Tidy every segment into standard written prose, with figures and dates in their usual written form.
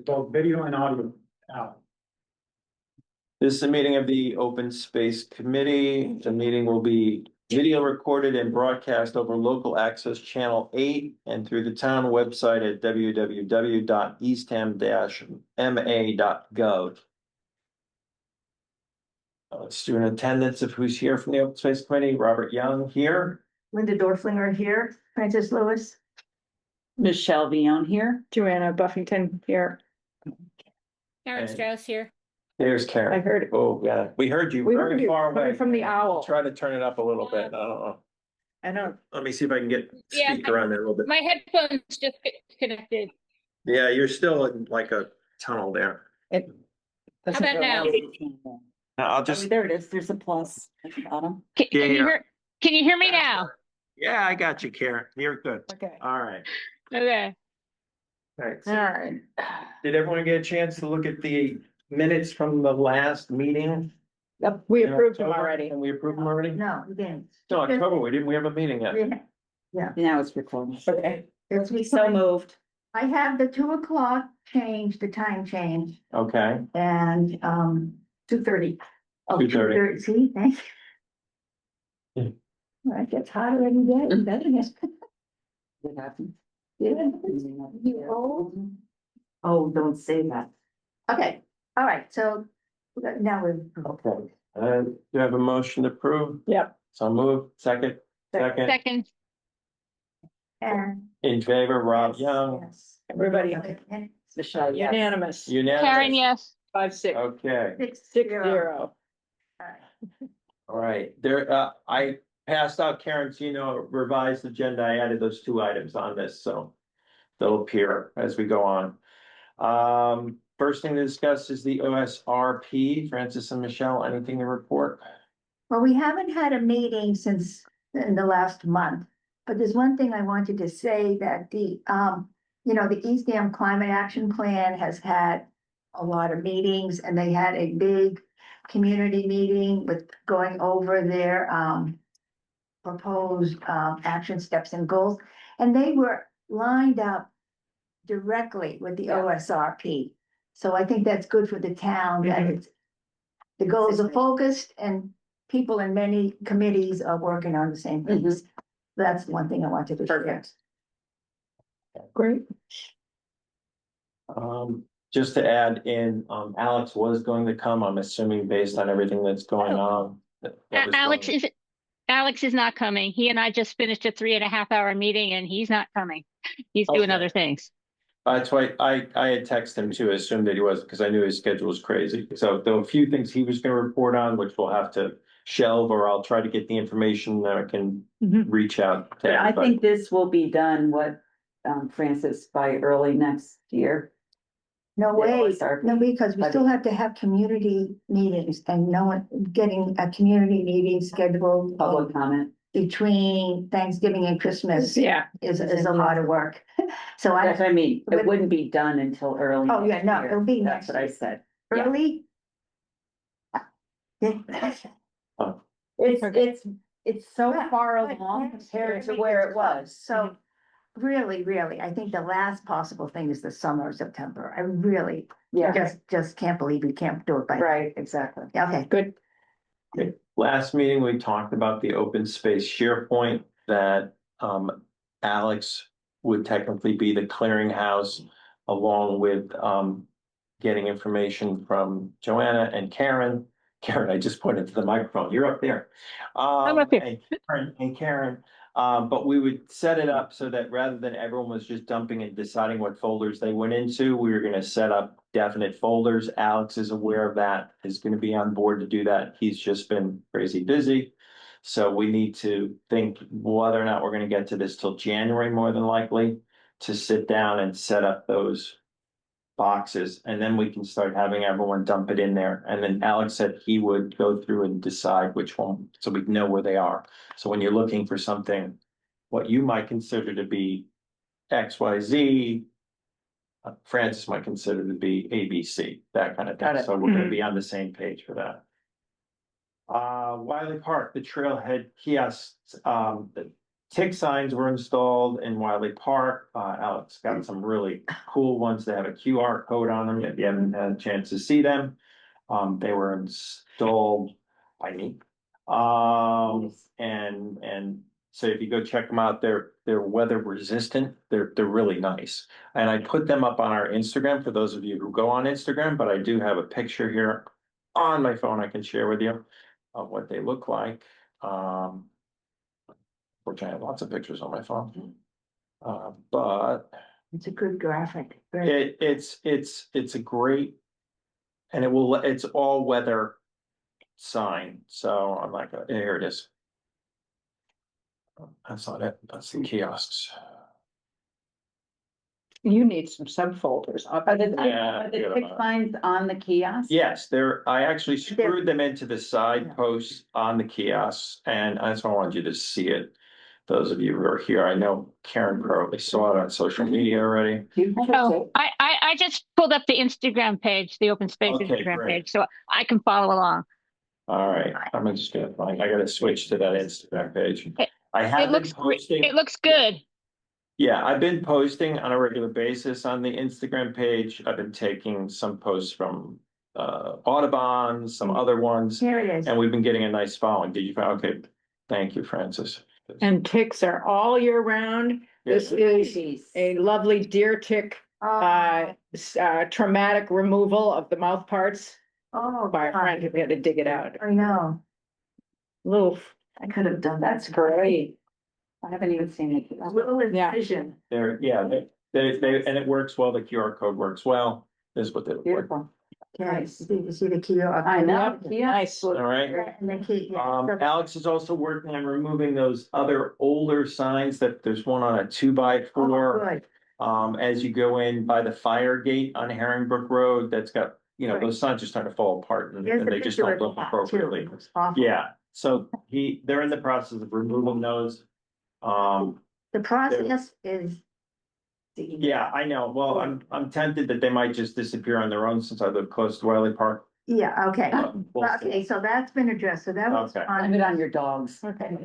both video and audio out. This is a meeting of the Open Space Committee. The meeting will be video recorded and broadcast over local access channel 8 and through the town website at www.eastham-ma.gov. Let's do an attendance of who's here from the Open Space Committee. Robert Young here. Linda Dorflinger here, Francis Lewis. Michelle Vion here. Joanna Buffington here. Karen And- Strauss here. There's Karen. I heard it. Oh, yeah, we heard you We heard very you far away. coming from the owl. Try to turn it up a little bit. I don't know. I know. Let me see if I can get Yeah, speaker on there a little bit. My headphones just connected. Yeah, you're still in like a tunnel there. It. How about now? I'll Oh, just, there it is. There's a plus at the bottom. Can Yeah, you yeah. hear? Can you hear me now? yeah, I got you, Karen. You're good. Okay. All right. Okay. Thanks. All right. Did everyone get a chance to look at the minutes from the last meeting? Yep, we in approved them October? already. And we approved them already? No, we didn't. No, October, we didn't, we have a meeting yet. Now it's recording. Okay. It's So moved. I have the 2 o'clock change, the time change, Okay, and, 2:30. oh, 2:30. 2:30, see, thanks. Yeah. Well, it gets hotter every day, doesn't it? What happened? You old? Oh, don't say that. Okay, all right, so now we're. okay. Do you have a motion to approve? Yep. So move, second, Second. And. in favor, Rob Young, Yes. Everybody. And Michelle, yes. Unanimous. unanimous. Karen, yes. 5-6. Okay, 6-0. All right. all right, there, I passed out Karen's, revised agenda, I added those 2 items on this, so. They'll appear as we go on. First thing to discuss is the OSRP, Francis and Michelle, anything to report? Well, we haven't had a meeting since in the last month, but there's one thing I wanted to say that the East Dam Climate Action Plan has had a lot of meetings and they had a big community meeting with going over their, proposed, action steps and goals. And they were lined up directly with the OSRP. So I think that's good for the town that it's, the goals are focused and people in many committees are working on the same things. That's one thing I wanted to share. Great. Just to add in, Alex was going to come, I'm assuming based on everything that's going on. that was going- Alex is not coming. He and I just finished a 3.5-hour meeting and he's not coming. He's doing Okay. other things. That's why I had texted him too, assumed that he wasn't, because I knew his schedule was crazy. So there were a few things he was gonna report on, which we'll have to shelve, or I'll try to get the information that I can reach out to I everybody. think this will be done, Francis, by early next year. No The way, OSRP. no, because we still have to have community meetings and no one, getting a community meeting scheduled Public comment. between Thanksgiving and Christmas Yeah. is a lot of work. So That's what I mean. but- It wouldn't be done until early. Oh, yeah, next no, year. it'll be That's next what I year. said. Yeah. early. It's so But- far but along next compared to year where it it's was. So really, I think the last possible thing is the summer of September. I really Yeah, just can't believe we can't do it by. right, exactly. Okay, Good. Okay. Last meeting, we talked about the open space SharePoint that Alex would technically be the clearinghouse along with getting information from Joanna and Karen. Karen, I just pointed to the microphone. You're up there. I'm up here. And Karen, but we would set it up so that rather than everyone was just dumping and deciding what folders they went into, we were gonna set up definite folders. Alex is aware of that, is gonna be on board to do that. He's just been crazy busy. So we need to think whether or not we're gonna get to this till January, more than likely, to sit down and set up those boxes, and then we can start having everyone dump it in there. And then Alex said he would go through and decide which one, so we know where they are. So when you're looking for something, what you might consider to be XYZ, Francis might consider to be ABC, that kind of Got thing. it. So we're gonna be on the same page for that. Wiley Park, the trailhead kiosks, tick signs were installed in Wiley Park. Alex got some really cool ones that have a QR code on them, if you haven't had a chance to see them. They were installed by me. And so if you go check them out, they're weather resistant, they're really nice. And I put them up on our Instagram for those of you who go on Instagram, but I do have a picture here on my phone I can share with you of what they look like. Which I have lots of pictures on my phone. But It's a good graphic. Very- it's a great. And it's all weather sign, so I'm like, here it is. That's not it, that's the kiosks. You need some subfolders. Are the, Yeah, are the yeah. tick signs on the kiosk? Yes, I actually screwed them into the side posts on the kiosks, and I just wanted you to see it. Those of you who are here, I know Karen probably saw it on social media already. You can Oh, I just pulled up the Instagram page, the open space Okay, Instagram great. page, so I can follow along. All right, I'm just gonna find, I gotta switch to that Instagram page. It- I have It been looks, posting. it looks good. Yeah, I've been posting on a regular basis on the Instagram page. I've been taking some posts from Audubon, some other ones, Here it is. and we've been getting a nice following. Did you find? Okay, thank you, Francis. And ticks are all year round. This is Jeez. a lovely deer tick, Oh, traumatic removal of the mouth parts oh, by a friend who had to dig it out. I know. Little, I could have done, that's great. I haven't even seen it. Little Yeah. incision. They're, yeah, they, and it works well. The QR code works well. This is what they look like. Beautiful. Nice. You see the kiosk. I know. Yep, Yeah. nice. All right. And the key, yeah. So- Alex is also working on removing those other older signs that there's one on a 2x4. Oh, good. As you go in by the fire gate on Herringbrook Road, that's got, you know, Right. those signs are starting to fall apart and Here's and the they just picture don't of look that, too. appropriately. It's awful. Yeah, so they're in the process of removing those. The process is. Yeah, I know. Well, I'm tempted that they might just disappear on their own since I live close to Wiley Park. Yeah, okay. but we'll see. Okay, so that's been addressed. So that was Okay. Blame it on your dogs. Okay.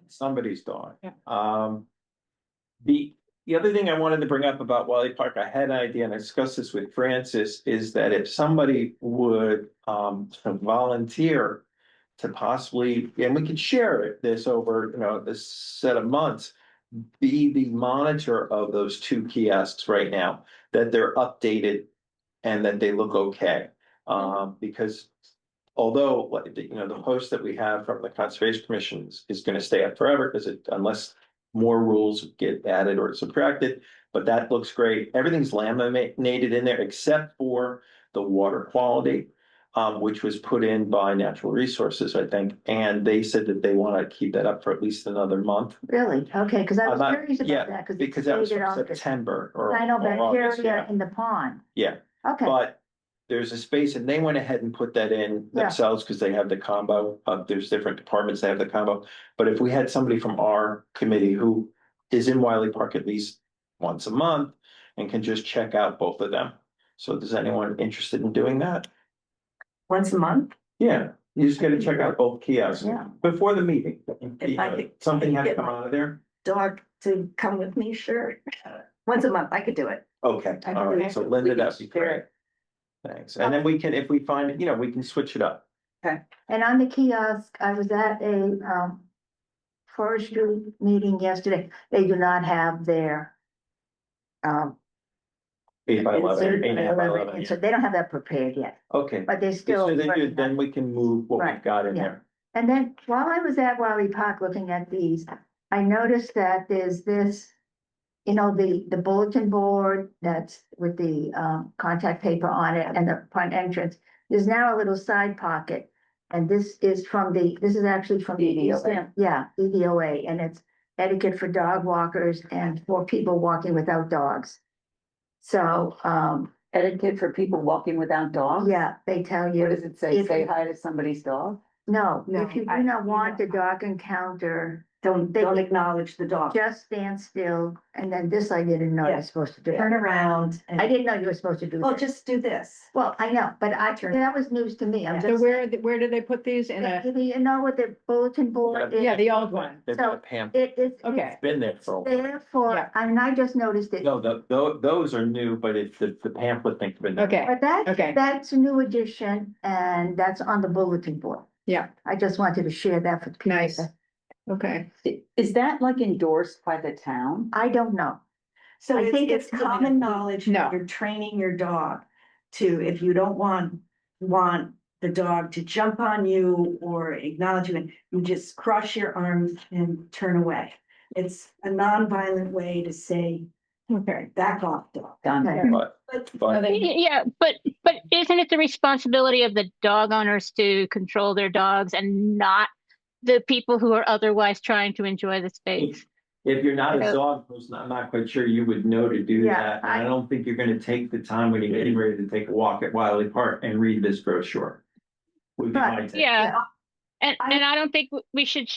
Somebody's dog. Yeah. The other thing I wanted to bring up about Wiley Park, I had an idea and I discussed this with Francis, is that if somebody would volunteer to possibly, and we could share this over, you know, this set of months, be the monitor of those two kiosks right now, that they're updated and that they look okay. Because although, like, you know, the post that we have from the Conservation Commission is gonna stay up forever, because unless more rules get added or subtracted, but that looks great. Everything's laminated in there except for the water quality, which was put in by Natural Resources, I think, and they said that they want to keep that up for at least another month. Really? Okay, because I I'm was not- curious yeah, about that. Because that was stated from on the- September or. I know or August, bacteria yeah. in the pond. Yeah, Okay, but there's a space and they went ahead and put that in Yeah. themselves because they have the combo. There's different departments that have the combo. But if we had somebody from our committee who is in Wiley Park at least once a month and can just check out both of them. So is anyone interested in doing that? once a month? Yeah, you just gotta check out both kiosks Yeah. before the meeting. If I could- Something has to get come my- out of there? Dog to come with me, sure. Once a month, I could do it. Okay, I all believe right, so we Linda, can that'd be share great. it. Thanks. And then we can, if we find, it, you know, we can switch it up. And on the kiosk, I was at a forestry meeting yesterday. They do not have their 8x11, 8.5x11, so yeah. they don't have that prepared yet, Okay. but they still. So then working on then we can move what we've Right, got in yeah. there. And then while I was at Wiley Park looking at these, I noticed that there's this, you know, the bulletin board that's with the contact paper on it and the front entrance. There's now a little side pocket. And this is actually from the DVOA. Yeah, DVOA, and it's etiquette for dog walkers and for people walking without dogs. So, Etiquette for people walking without dogs? yeah, they tell you. What does it say? if Say you- hi to somebody's dog? No, No, if you I- do not want a dog encounter, don't acknowledge the dog. just stand still, and then this I didn't know I Yeah. was supposed to do. Turn around and. I didn't know you were supposed to do Well, that. just do this. Well, I know, but that was news to me. I'm So just. where do they put these in a, You know what the bulletin board is? yeah, the old one? They've got a pamphlet, It's Okay. been there for a while. therefore, Yeah. and I just noticed it. No, those are new, but it's the pamphlet thing's been there. Okay, But Okay. that's a new edition, and that's on the bulletin board. yeah, I just wanted to share that with people. nice. Okay, Is that like endorsed by the town? I don't know. So I think it's it's- common knowledge, No. when you're training your dog to, if you don't want the dog to jump on you or acknowledge you, and you just cross your arms and turn away. It's a non-violent way to say, okay. back off, dog. Done. Okay. But, Are but they- Yeah, but isn't it the responsibility of the dog owners to control their dogs and not the people who are otherwise trying to enjoy the space? if you're not a Yeah. dog person, I'm not quite sure you would know to do Yeah, that. And I don't think you're gonna take the time when you're getting ready to take a walk at Wiley Park and read this brochure. Would be my Right. take. Yeah, and I- I don't think we should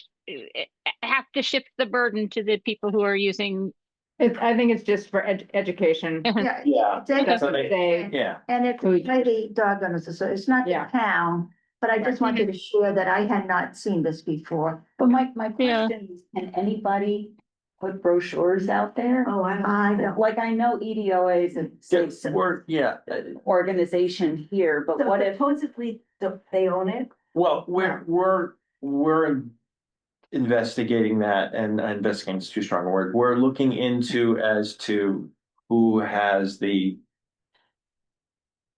have to shift the burden to the people who are using. I think it's just for education. Yeah. Yeah. it's That's what interesting. They, Yeah, And it's Who- maybe dog owners, so it's not the Yeah. town, but I just wanted to share that I had not seen this before. But my Yeah. question is, can anybody put brochures out there? Oh, I don't. I don't, Like, I know EDOA is a just, we're, organization here, but So what if, supposedly they own it? well, we're investigating that, and investigating is too strong a word. We're looking into as to who has the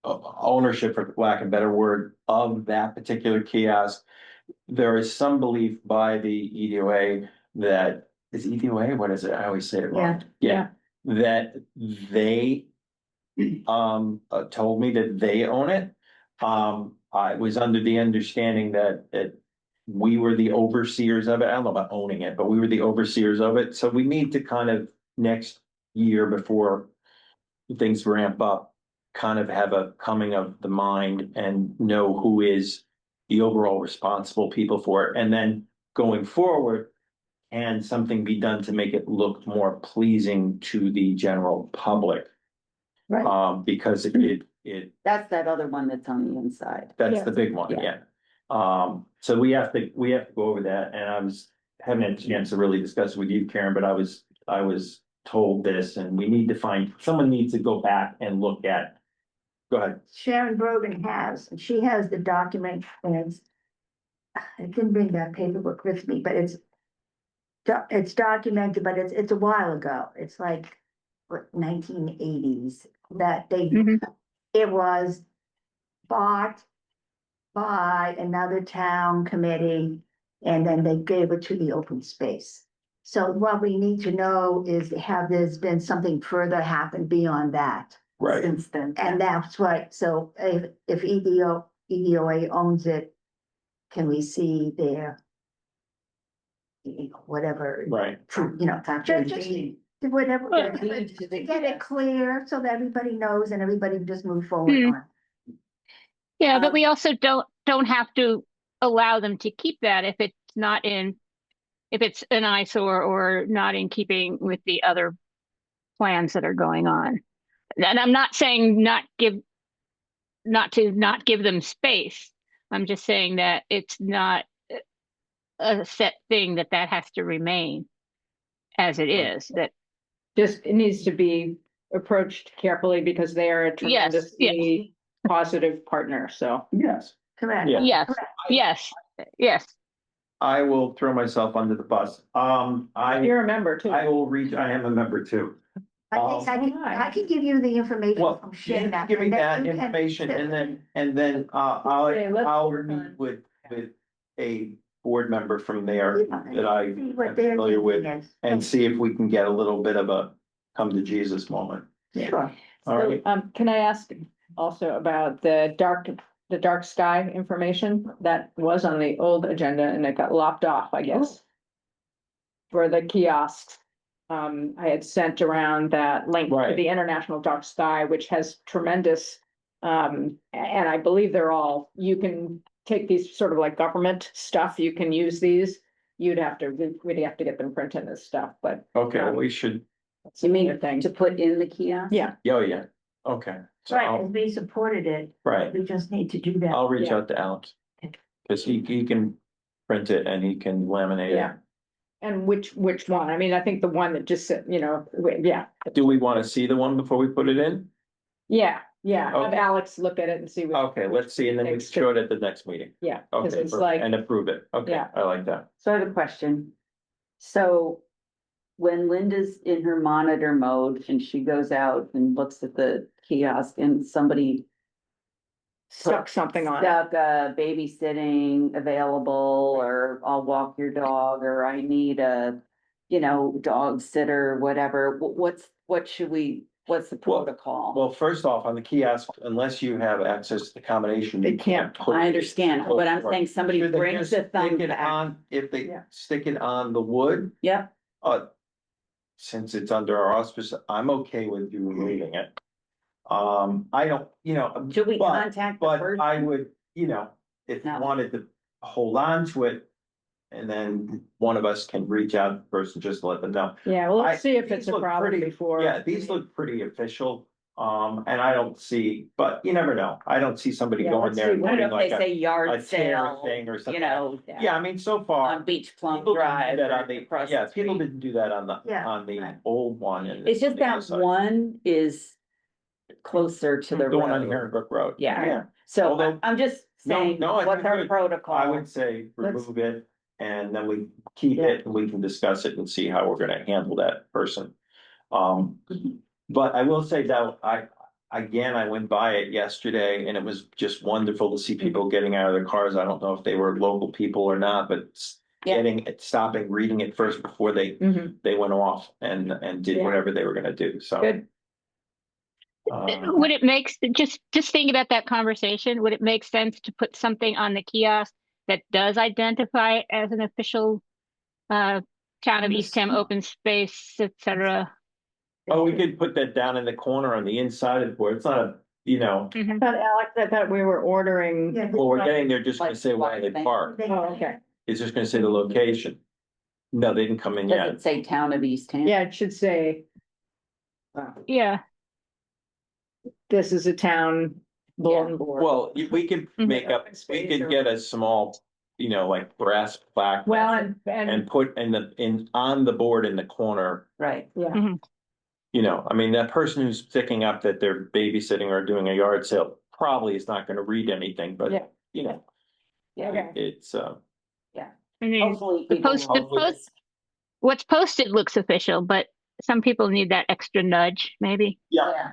ownership, for lack of a better word, of that particular kiosk. There is some belief by the EDOA that, is EDOA, what is it? I always say it wrong. Yeah, that they told me that they own it. I was under the understanding that we were the overseers of it. I don't know about owning it, but we were the overseers of it. So we need to kind of next year, before things ramp up, kind of have a coming of the mind and know who is the overall responsible people for it. And then going forward, and something be done to make it look more pleasing to the general public. Right. Because it that's that other one that's on the inside. that's Yeah. the big one, Yeah. yeah. So we have to go over that, and I was having a chance to really discuss it with you, Karen, but I was told this, and we need to someone needs to go back and look at. Go ahead. Sharon Brogan has, and she has the document, and I didn't bring that paperwork with me, but it's documented, but it's a while ago. It's like, what, 1980s, that Mhm. it was bought by another town committee, and then they gave it to the open space. So what we need to know is, have there's been something further happened beyond that? Right, Since then. And that's what, so if EDOA owns it, can we see their whatever, right. you know, just whatever, Well, to get it clear so that everybody knows and everybody can just move forward Hmm. on. Yeah, Um, but we also don't have to allow them to keep that if it's an eyesore or not in keeping with the other plans that are going on. And I'm not saying not give them space. I'm just saying that it's not a set thing that has to remain as it is, that, just, it needs to be approached carefully because they are a Yes, tremendously positive partner, so. Yes. Correct. Yeah. yes, yes. I will throw myself under the bus. You're a member too. I am a member too. I think I can give you the information Well, from yeah, Shana. give me and then that you can information, sit- and then Okay, let's I'll work meet on- with a board member from there Yeah, that I see am what their familiar with, thinking is. and see if we can get a little bit of a come to Jesus moment. Sure. All right, Can I ask also about the dark sky information that was on the old agenda and it got lopped off, I guess. For the kiosks. I had sent around that link to Right. the International Dark Sky, which has tremendous. And I believe you can take these sort of like government stuff, you can use these. you'd have to, we'd have to get them printing this stuff, but. Okay, we should, that's You mean the thing. to put in the kiosk? Yeah, oh, yeah, okay. So Right, I'll, and we supported it, right, we just need to do that. I'll reach Yeah. out to Alex. Cause he can print it and he can laminate it. yeah. And which one? I mean, I think the one that just said, yeah, Do we wanna see the one before we put it in? yeah, have Okay. Alex look at it and see. what- Okay, let's see, and then we can Thanks. show it at the next meeting. Yeah, because Okay, it's perfect. like, And approve it. Okay, Yeah. I like that. So I have a question. So when Linda's in her monitor mode and she goes out and looks at the kiosk and somebody stuck something on it. stuck babysitting available, or I'll walk your dog, or I need a, dog sitter, whatever, what should we, what's the Well- protocol? Well, first off, on the kiosk, unless you have access to the combination. They you can't. put I it- understand, but I'm saying somebody Should they brings just the stick thumb it back. on- If they Yeah. stick it on the wood, Yep, since it's under our auspice, I'm okay with you removing it. I don't, should we but- contact the but person? I would, if you No. wanted to hold on to it. And then one of us can reach out to the person, just to let them know. Yeah, well, let's see if These it's a look problem pretty- before. Yeah, these look pretty official, and I don't see, but you never know, I don't see somebody Yeah, going let's there see. and I don't putting know if like they say a yard tear sale, thing or something. Yeah. Yeah, I mean, so far. on Beach Plum People didn't do Drive. that or on the, across yeah, the people street. didn't do that on Yeah, on the right. old one. and It's just the other that side. one is closer to the The one on road. Herringbrook Road. Yeah. So Although- I'm just No, saying, no, I what's think our good. protocol? I would say Let's- remove it and then we keep Yeah. it and we can discuss it and see how we're gonna handle that person. But I will say that I went by it yesterday and it was just wonderful to see people getting out of their cars. I don't know if they were local people or not, but Yeah. stopping, reading it first before they Mhm, went off and did Yeah. whatever they were gonna do, so. good. Would it make, just think about that conversation, would it make sense to put something on the kiosk that does identify it as an official town of Eastham open space, et cetera? Oh, we could put that down in the corner on the inside of the board. It's not a, Mhm. But Alex, I thought we were ordering. Yeah, well, we're getting there just gonna Like say why they flag park. they- Oh, okay. It's just gonna say the location. No, they didn't come in Does yet. it say town of Eastham? Yeah, it should say. Yeah, This is a town bulletin board. Well, we could Mhm. make up, we Space could or- get a small, like brass plaque. Well, And put on the board in the corner, Right, yeah, I mean, that person who's sticking up that they're babysitting or doing a yard sale probably is not gonna read anything, but, Yeah. yeah, okay. it's, I mean, hopefully. the people post, will- the post, what's posted looks official, but some people need that extra nudge, maybe. yeah.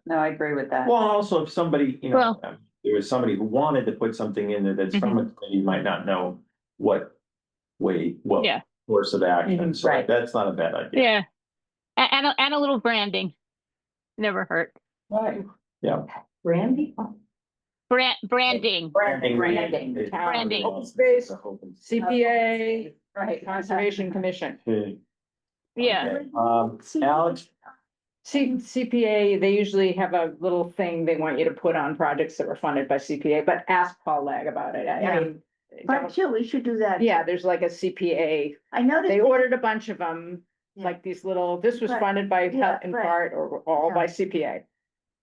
No, I agree with that. Well, also if somebody, Well- there was somebody who wanted to put something in there that's from a committee, might not know what Yeah. course of action, Mhm, so right. that's not a bad idea. Yeah. And a little branding. Never hurt. Right. Yeah. Brandy? Branding. Branding. Branding. Open space, CPA, Right. Conservation Commission. Yeah. Okay, Alex, CPA, they usually have a little thing they want you to put on projects that were funded by CPA, but ask Paul Leg about it. I mean. But sure, we should do that. Yeah, there's like a CPA, I noticed. they ordered a bunch of them, Yeah. like these little, this was Right. funded by, Yeah, in right. part, or all by CPA.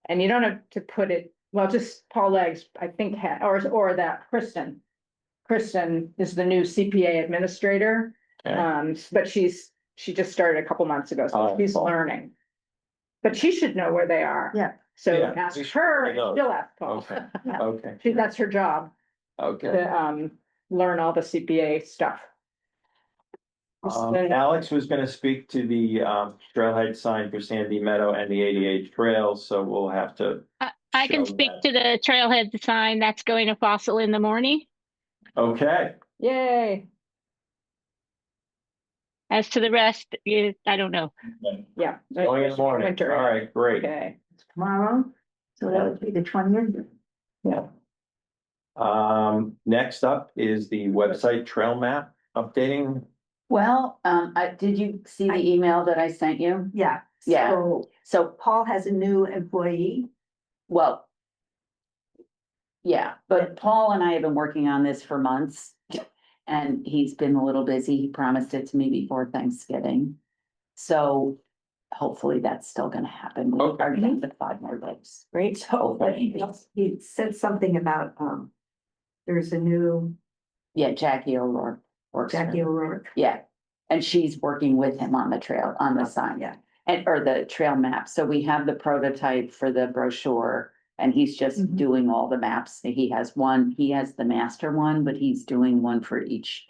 And you don't have to put it, well, just Paul Leggs, I think, or that Kristen. Kristen is the new CPA administrator, okay, but she just started a couple months ago, so Oh, she's cool. learning. But she should know where they are. Yeah. So Yeah, ask we should her, find out. she'll ask Paul. okay, Yeah. okay, That's her job, okay. to, learn all the CPA stuff. Alex was gonna speak to the trailhead sign for Sandy Meadow and the 88 trails, so we'll have to, I can Show speak that. to the trailhead sign that's going to Fossil in the morning. okay. Yay, As to the rest, I don't know. yeah. Going in the morning, Winter. all right, great. Okay, Tomorrow, so that would be the 20th. yeah. Next up is the website trail map updating. Well, did you see the email that I sent you? Yeah. Yeah. So Paul has a new employee. Well. Yeah, but Paul and I have been working on this for months. And he's been a little busy. He promised it to me before Thanksgiving. So hopefully that's still gonna happen. We Okay. are down to 5 more days. Great. So, But he said something about, there's a new yeah, Jackie O'Rourke works. for- Jackie O'Rourke. Yeah, and she's working with him on the trail, on the sign. Yeah. And, or the trail map. So we have the prototype for the brochure. And he's just Mhm. doing all the maps. He has one, he has the master one, but he's doing one for each.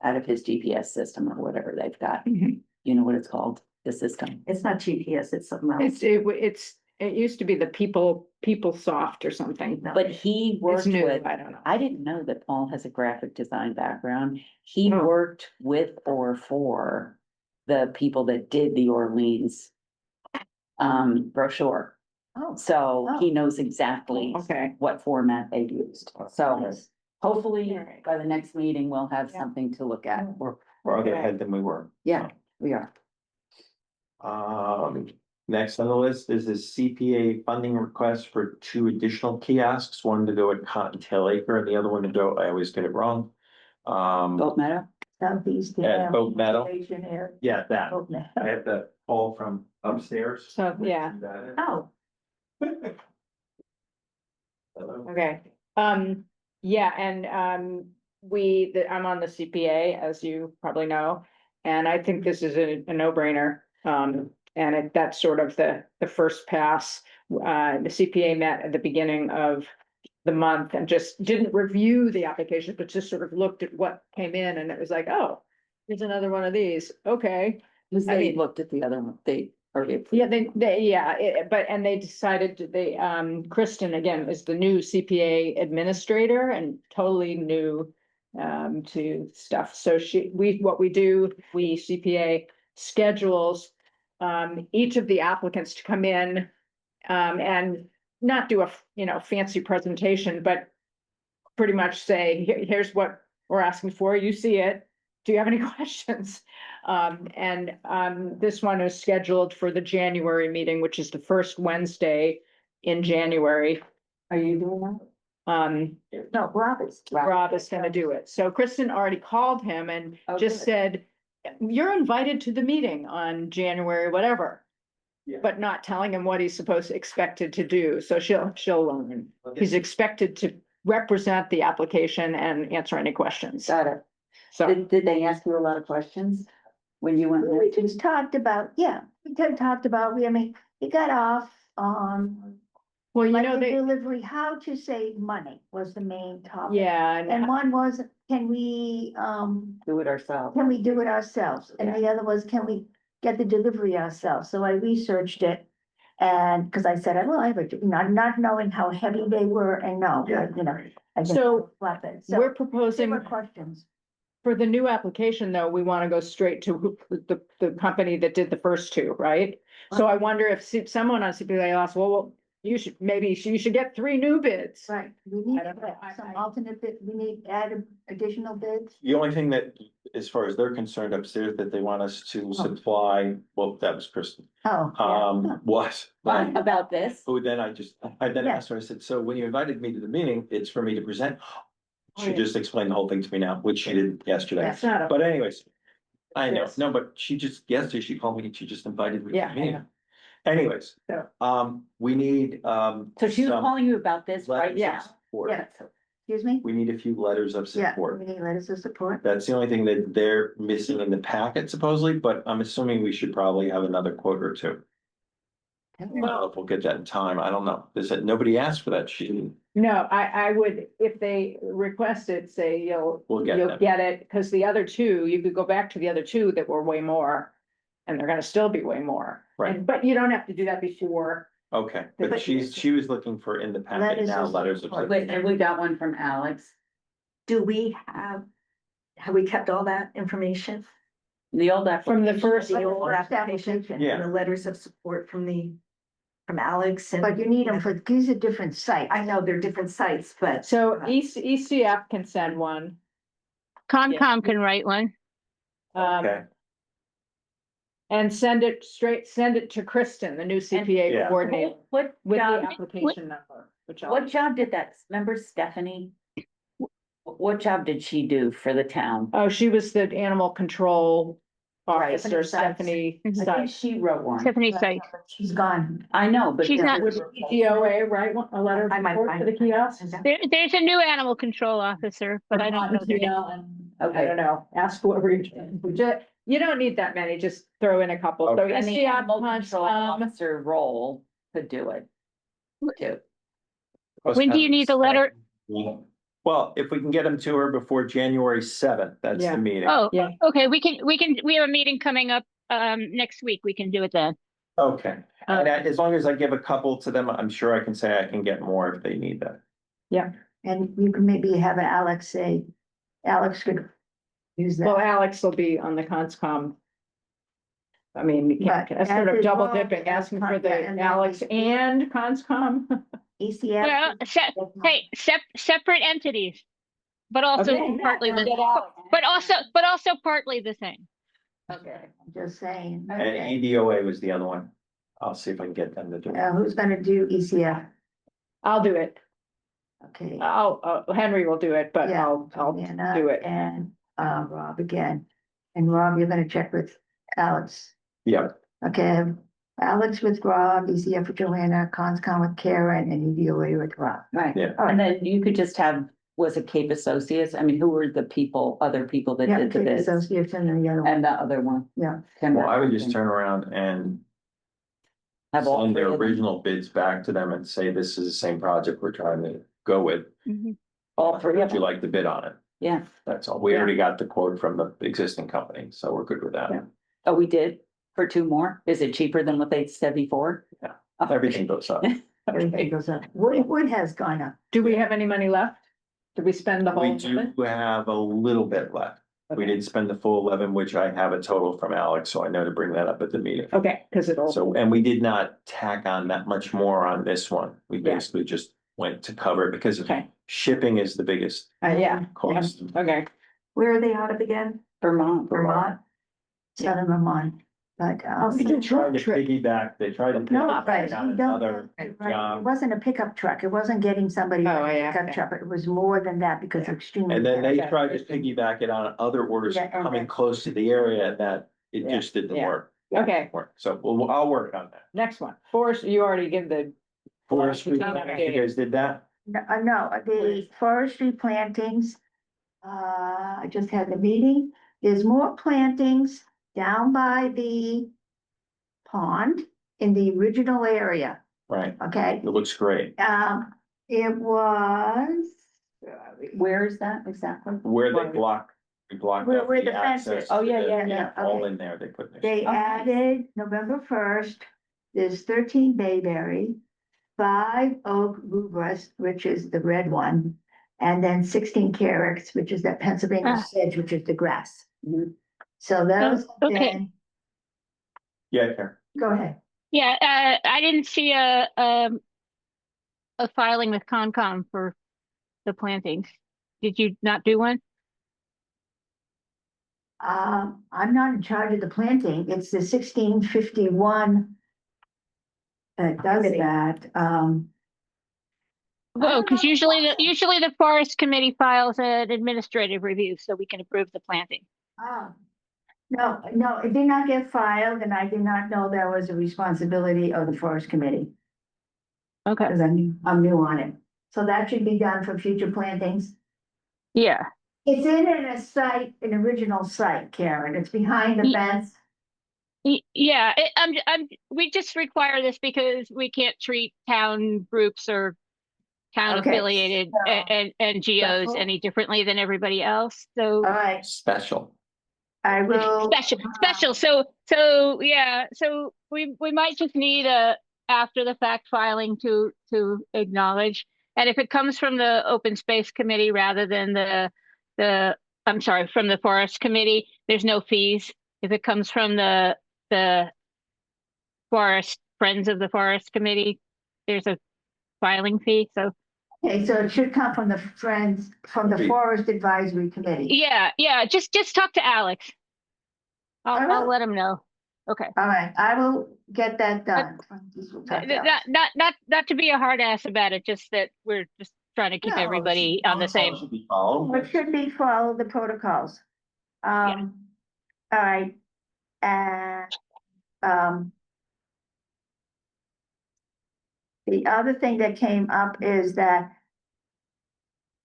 Out of his GPS system or whatever they've got. Mhm. You know what it's called, the system. It's not GPS, it's something else. It used to be the PeopleSoft or something. No. But he It's worked new, with, I don't know. I didn't know that Paul has a graphic design background. He Oh. worked with or for the people that did the Orleans. Brochure, Oh, so he Oh. knows exactly Okay. what format they used, so yes. hopefully Alright. by the next meeting, we'll have Yeah. something to look at. We're farther Okay. ahead than we were. Yeah, we are. Next on the list is a CPA funding request for 2 additional kiosks, one to go at Cottontail Acre and the other one to go, I always get it wrong. Gold Meadow? Southeast. At Oak Meadow. Station area. Yeah, that, Oak Meadow. I have the call from upstairs. So, yeah. Oh, Hello. Okay, yeah, and, I'm on the CPA, as you probably know. And I think this is a no-brainer, and that's sort of the first pass. The CPA met at the beginning of the month and just didn't review the application, but just sort of looked at what came in, and it was like, oh, here's another one of these, okay. Because I they mean- looked at the other one, they, or they. Yeah, and they decided, Kristen, again, is the new CPA administrator and totally new to stuff. So what we do, CPA schedules each of the applicants to come in and not do a, fancy presentation, but pretty much say, here's what we're asking for, you see it. Do you have any questions? This one is scheduled for the January meeting, which is the first Wednesday in January. Are you doing that? no, Robert's. Rob is gonna do it. So Kristen already called him and Oh, just good. said, you're invited to the meeting on January, whatever. Yeah. But not telling him what he's expected to do. So she'll learn. He's expected to represent the application and answer any questions. Got it. So, Did they ask you a lot of questions when you went We there? just talked about, talked about, we got off, well, like the they, delivery, how to save money was the main topic. yeah, And one was, can we Do it ourselves. do it ourselves? And the other was, can we get the delivery ourselves? So I researched it. And, cause I said, well, I have a, not knowing how heavy they were and no, I just So, flatbed. we're So there proposing. were questions. For the new application, though, we want to go straight to the company that did the first 2, right? So I wonder if someone on CPA asked, well, you should get 3 new bids. Right, we need I don't know. some alternate bid, we need add additional bids. The only thing that, as far as they're concerned upstairs, that they want us to supply, well, that was Kristen, Oh. yeah. was. About this? Who then I then Yeah. asked her, I said, so when you invited me to the meeting, it's for me to present. Oh, She yeah. just explained the whole thing to me now, which she did yesterday. That's not a. But anyways, I know, Yes. no, but she just, yesterday she called me and she just invited me to Yeah, the I meeting. know. Anyways, So- we need, So she was some calling you about this right letters now? of support. Yeah, excuse me? We need a few letters of Yeah, support. we need letters of support. That's the only thing that they're missing in the packet supposedly, but I'm assuming we should probably have another quote or 2. I don't know if we'll get that in time. I don't know. They said nobody asked for that sheet. No, I would, if they request it, say We'll get you'll them. get it, because the other 2, you could go back to the other 2 that were way more. And they're gonna still be way more. Right. But you don't have to do that before. Okay, but But- she was looking for in the packet Letters now, of letters of support. support. Wait, and we got one from Alex. Do we have we kept all that information? The old From the application. first, The old First application, application. Yeah. the letters of support from Alex and. But you need them for, these are different sites. I know they're different sites, but. so ECF can send one. Concom can write one. Okay, And send it to Kristen, the new CPA Yeah. coordinator, What with the job, application number, which I'll. what job did that, remember Stephanie? What job did she do for the town? Oh, she was the animal control Right. officer, Stephanie Mhm. I think Sykes. she wrote one. Tiffany Sykes. She's gone. I know, but. She's this not- was- DOA, right? A letter of I might support find for the it. kiosks? There's a new animal control officer, but I don't know their name. I Okay. don't know, ask whoever you, you don't need that many, just throw in a couple, so Okay. And the SDI animal control Conscom, officer role could do it. Too. When do you need the letter? Well, if we can get them to her before January 7th, that's Yeah. the meeting. Oh, Yeah. okay, we have a meeting coming up, next week. We can do it then. Okay, Uh, and as long as I give a couple to them, I'm sure I can say I can get more if they need that. And you can maybe have Alex say, Alex could use well, that. Alex will be on the Conscom. I mean, you can't, But that's sort of as double well dipping, as asking for the yeah, and then Alex the- and Conscom. ECF. Well, hey, separate entities, but also Okay. partly the, Get Alex. but also partly the same. Okay. I'm just saying. And Okay. ADOA was the other one. I'll see if I can get them to do it. Who's gonna do ECF? I'll do it. Okay. Henry will do it, but Yeah, I'll Joanna do it. And Rob again. And Rob, you're gonna check with Alex. Yeah, Okay, Alex with Rob, ECF with Joanna, Conscom with Karen, and EDOA with Rob. Right. Yeah. And then you could just have, was it Cape Associates? I mean, who were the people, other people that Yeah, did the Kate bids? Associates and then the other one. And the other one? Yeah. well, I would just turn around and Have all send three their of them. original bids back to them and say, this is the same project we're trying to go with. Mhm. All three of Would you them, like to bid on it? yeah. That's all. We already got the quote from the existing company, so we're good with that. Yeah. Oh, we did for two more? Is it cheaper than what they said before? Yeah. Oh, Everything goes up. Everything Okay. goes up. Wood has gone up. Do we have any money left? Did we spend the whole? We do have a little bit left. We didn't spend the full 11, which I have a total from Alex, so I know to bring that up at the meeting. Okay, because it'll. So, and we did not tack on that much more on this one. We Yeah. basically just went to cover it because Okay. shipping is the biggest Yeah, cost. okay. Where are they out of again? Vermont. Vermont? Southern Vermont, but. They tried to piggyback, they tried to. No, piggyback right, on you don't, another right, it job. wasn't a pickup truck, it wasn't getting somebody. Oh, a yeah, Pickup okay. truck, it was more than that because of extremely. And then they Okay. tried to piggyback it on other orders Yeah, and coming then- close to the area that it Yeah, just didn't yeah. work. Okay, So I'll work on that. next one. Forest, you already give the. Forestry, Okay. you guys did that? No, the forestry plantings, I just had the meeting, there's more plantings down by the pond in the original area, Right, okay? it looks great. It was. Where is that exactly? Where they we blocked Where- off where the the fence access. is. Oh, to yeah, the- yeah, yeah, All okay. in there, they put this. They Okay. added November first, there's 13 bayberry, 5 oak rubus, which is the red one, and then 16 carrots, which is that Pennsylvania Ah. sedge, which is the grass. Mhm. So those, okay. then, Yeah, Karen. go ahead. Yeah, I didn't see a filing with Concom for the plantings. Did you not do one? I'm not in charge of the planting, it's the 1651 that does that, Well, because usually the forest committee files an administrative review so we can approve the planting. No, it did not get filed, and I did not know that was a responsibility of the forest committee, Okay, because I'm new on it. So that should be done for future plantings. yeah, It's in a site, an original site, Karen, it's behind the Ye- fence. Yeah, we just require this because we can't treat town groups or town Okay, affiliated so- and NGOs so- any differently than everybody else, so. All right, Special. I will. Special, so, yeah, so we might just need a after the fact filing to acknowledge. And if it comes from the open space committee rather than I'm sorry, from the forest committee, there's no fees. If it comes from the forest, Friends of the Forest Committee, there's a filing fee, so. Okay, so it should come from the friends, from the Okay. Forest Advisory Committee. Yeah, just talk to Alex. I I'll will. let him know. Okay. All right, I will get that done. We'll talk to Alex. Not to be a hard ass about it, just that we're just trying to keep No, everybody on the same. Should be followed. What should be follow the protocols? Yeah. All right, and, um. The other thing that came up is that.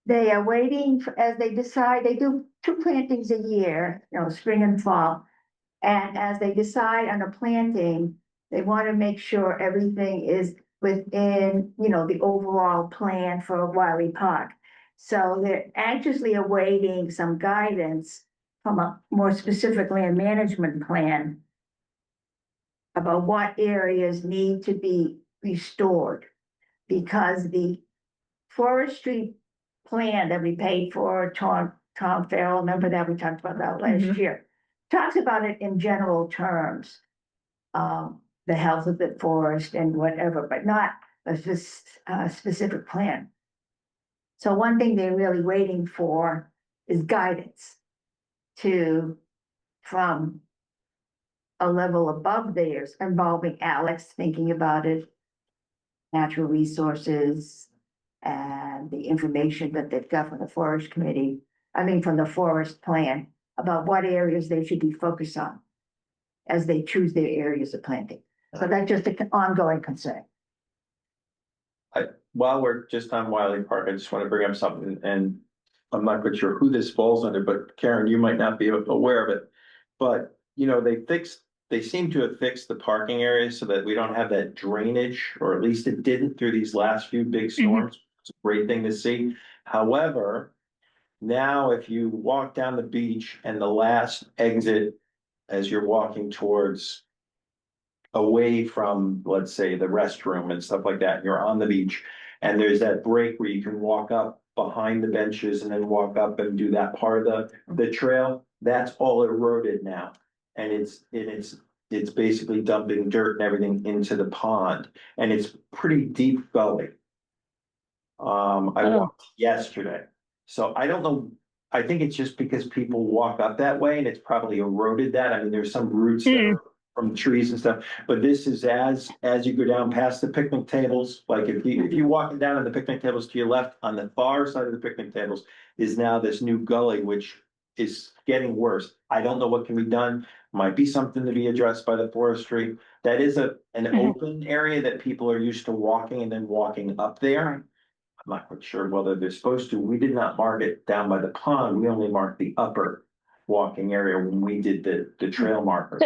They are waiting as they decide, they do 2 plantings a year, spring and fall. And as they decide on a planting, they want to make sure everything is within, the overall plan for Wiley Park. So they're anxiously awaiting some guidance from a more specific land management plan about what areas need to be restored. Because the forestry plan that we paid for, Tom Farrell, remember that we talked about that last year? Talks about it in general terms. The health of the forest and whatever, but not a specific plan. So one thing they're really waiting for is guidance from a level above theirs, involving Alex thinking about it, natural resources, and the information that they've got from the forest committee, from the forest plan, about what areas they should be focused on as they choose their areas of planting. So that's just an ongoing concern. While we're just on Wiley Park, I just want to bring up something, and I'm not quite sure who this falls under, but Karen, you might not be aware of it. But, they seem to have fixed the parking areas so that we don't have that drainage, or at least it didn't through these last few big storms. It's a great thing to see. However, now if you walk down the beach and the last exit as you're walking towards away from, let's say, the restroom and stuff like that, you're on the beach, and there's that break where you can walk up behind the benches and then walk up and do that part of the trail, that's all eroded now. And it's basically dumping dirt and everything into the pond, and it's pretty deep gully. I walked yesterday, so I don't know. I think it's just because people walk up that way and it's probably eroded that. There's some roots that are from trees and stuff, but this is as you go down past the picnic tables, like if you're walking down on the picnic tables to your left, on the far side of the picnic tables is now this new gully, which is getting worse. I don't know what can be done. Might be something to be addressed by the forestry. That is an open area that people are used to walking and then walking up there. I'm not quite sure whether they're supposed to. We did not mark it down by the pond. We only marked the upper walking area when we did the trail markers.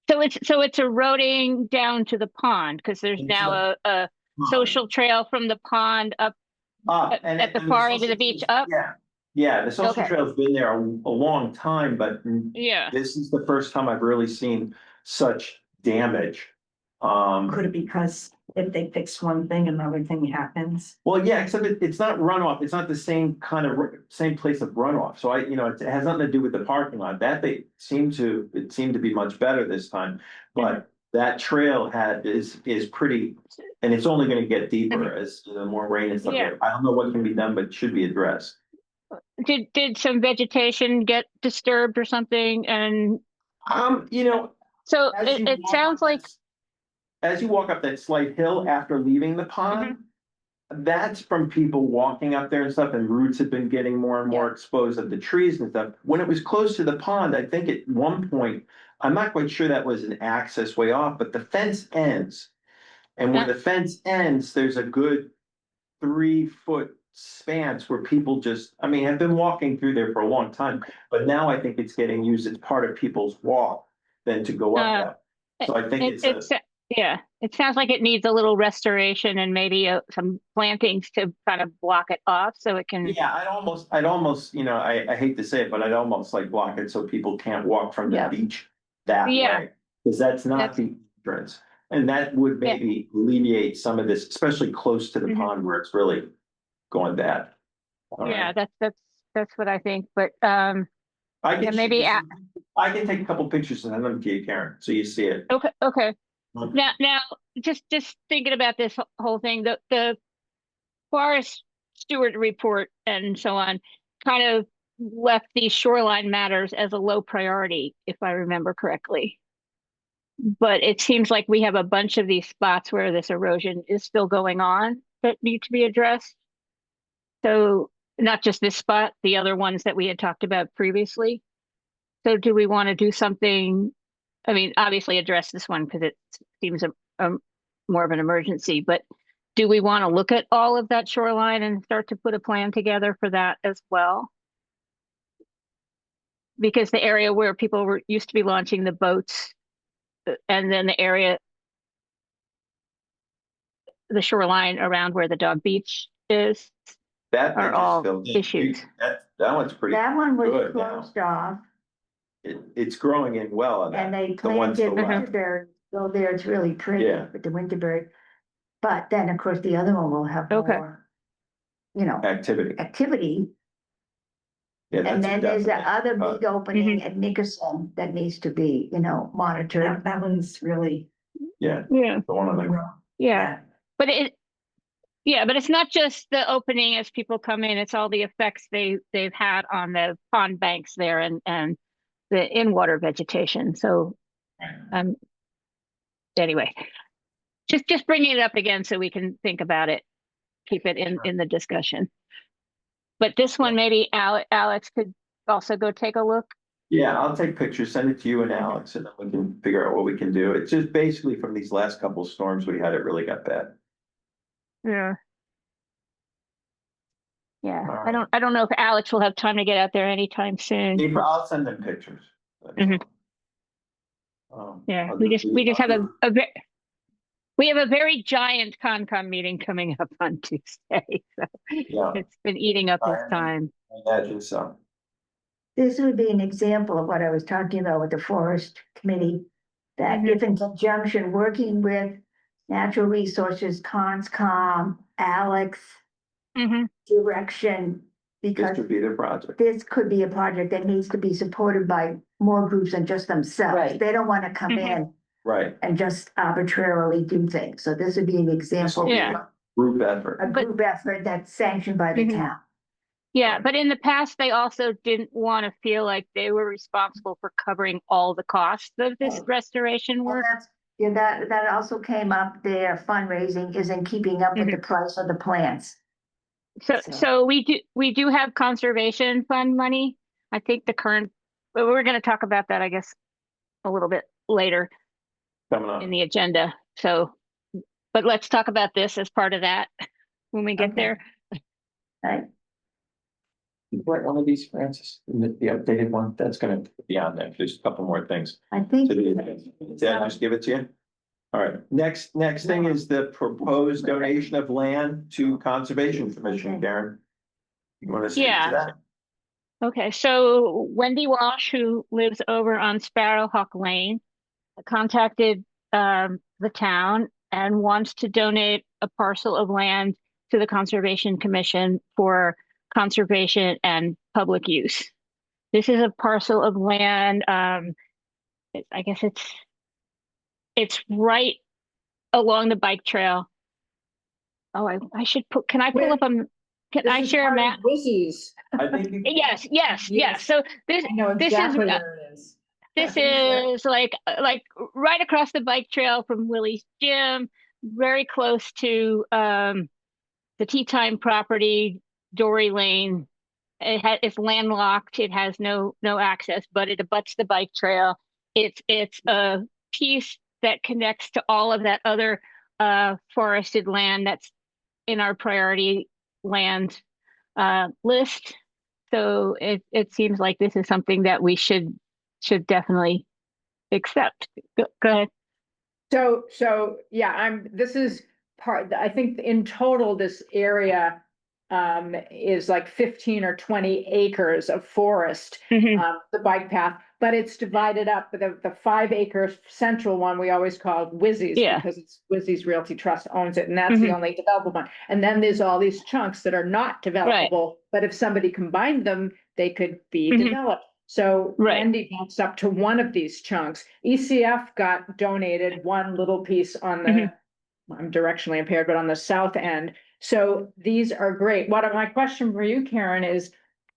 So it's eroding down to the pond, because there's now a social trail from the pond up at the far end of the beach up. Yeah, the social trail's been there a long time, but Yeah. this is the first time I've really seen such damage. Could it be because if they fix one thing, another thing happens? Well, yeah, except it's not runoff. It's not the same same place of runoff. So it has nothing to do with the parking lot. That seemed to be much better this time. But that trail is pretty, and it's only going to get deeper as the more rain and stuff. Yeah. I don't know what can be done, but it should be addressed. Did some vegetation get disturbed or something? And so it sounds like, as you walk up that slight hill after leaving the pond, that's from people walking up there and stuff, and roots have been getting more and more exposed of the trees and stuff. When it was close to the pond, I think at one point, I'm not quite sure that was an access way off, but the fence ends. And where the fence ends, there's a good 3-foot span where people have been walking through there for a long time, but now I think it's getting used as part of people's walk than to go up that. So I think it sounds like it needs a little restoration and maybe some plantings to kind of block it off so it can. Yeah, I'd almost, I hate to say it, but I'd almost like block it so people can't walk from the beach that way. Because that's not the entrance. And that would maybe alleviate some of this, especially close to the pond where it's really going bad. That's what I think. But I can take a couple pictures and send them to you, Karen, so you see it. Okay. Now, just thinking about this whole thing, the forest steward report and so on kind of left these shoreline matters as a low priority, if I remember correctly. But it seems like we have a bunch of these spots where this erosion is still going on that need to be addressed. So not just this spot, the other ones that we had talked about previously. So do we want to do something? I mean, obviously address this one because it seems a more of an emergency, but do we want to look at all of that shoreline and start to put a plan together for that as well? Because the area where people were used to be launching the boats, and then the area, the shoreline around where the dog beach is, That they are just all filled in. issues. That one's pretty, That one was good now. closed off it's growing in well on and that. they The ones planted to the left. winterberry, so there it's really pretty Yeah. with the winterberry. But then, of course, the other one will have Okay. more, you know, Activity. activity. Yeah, And that's a then there's the definite. other Uh, big opening at Nickerson that needs to be, monitored. That one's really, Yeah, Yeah, the one on the, yeah. But but it's not just the opening as people come in, it's all the effects they've had on the pond banks there and the in-water vegetation. So, anyway, just bringing it up again so we can think about it, keep it in the discussion. But this one, maybe Alex could also go take a look. yeah, I'll take pictures, send it to you and Alex, and then we can figure out what we can do. It's just basically from these last couple of storms we had, it really got bad. Yeah. Yeah, All I don't know if Alex will have time to get out there anytime soon. I'll send them pictures. Mhm. Yeah, we just have we have a very giant Concom meeting coming up on Tuesday, so Yeah. it's been eating up his I time. imagine so. This would be an example of what I was talking about with the forest committee. That Mhm. if in conjunction working with natural resources, Conscom, Alex, Mhm. direction, This because would be the project. this could be a project that needs to be supported by more groups than just themselves. Right. They don't want to come Mhm. in Right, and just arbitrarily do things. So this would be an example. Yeah. of group effort. A But- group effort that's sanctioned by the Mhm. town. Yeah, but in the past, they also didn't want to feel like they were responsible for covering all the costs of this Oh. restoration Well, work. yeah, that also came up. Their fundraising isn't keeping up with the price of the plants. So we do have conservation fund money. I think the current, but we're going to talk about that, I guess, a little bit later Coming up. in the agenda. So, but let's talk about this as part of that when we get Okay. there. Right? You write one of these, Francis, the updated one, that's gonna be on there, there's a couple more things. I think. Did I just give it to you? All right, next thing is the proposed donation of land to Conservation Commission, Okay. Karen. You wanna speak Yeah. to that? Okay, so Wendy Walsh, who lives over on Sparrowhawk Lane, contacted the town and wants to donate a parcel of land to the Conservation Commission for conservation and public use. This is a parcel of land, I guess it's right along the bike trail. Oh, I should can I pull up can I share a map? Wizzies. I think. you- Yes. Yes. So this I know this is, exactly where it is. this is like right across the bike trail from Willie's Gym, very close to the Tea Time property, Dory Lane. It's landlocked. It has no access, but it abuts the bike trail. It's a piece that connects to all of that other forested land that's in our priority land list. So it seems like this is something that we should definitely accept. Go ahead. So, yeah, this is I think in total, this area is like 15 or 20 acres of forest, Mhm. the bike path, but it's divided up. The 5 acre central one, we always called Wizzies Yeah. because it's Wizzies Realty Trust owns it, and that's the Mhm. only developable one. And then there's all these chunks that are not developable, but if somebody combined them, they could be Mhm. developed. So Right. Wendy bumps up to one of these chunks. ECF got donated one little piece on the, Mhm. I'm directionally impaired, but on the south end. So these are great. My question for you, Karen, is,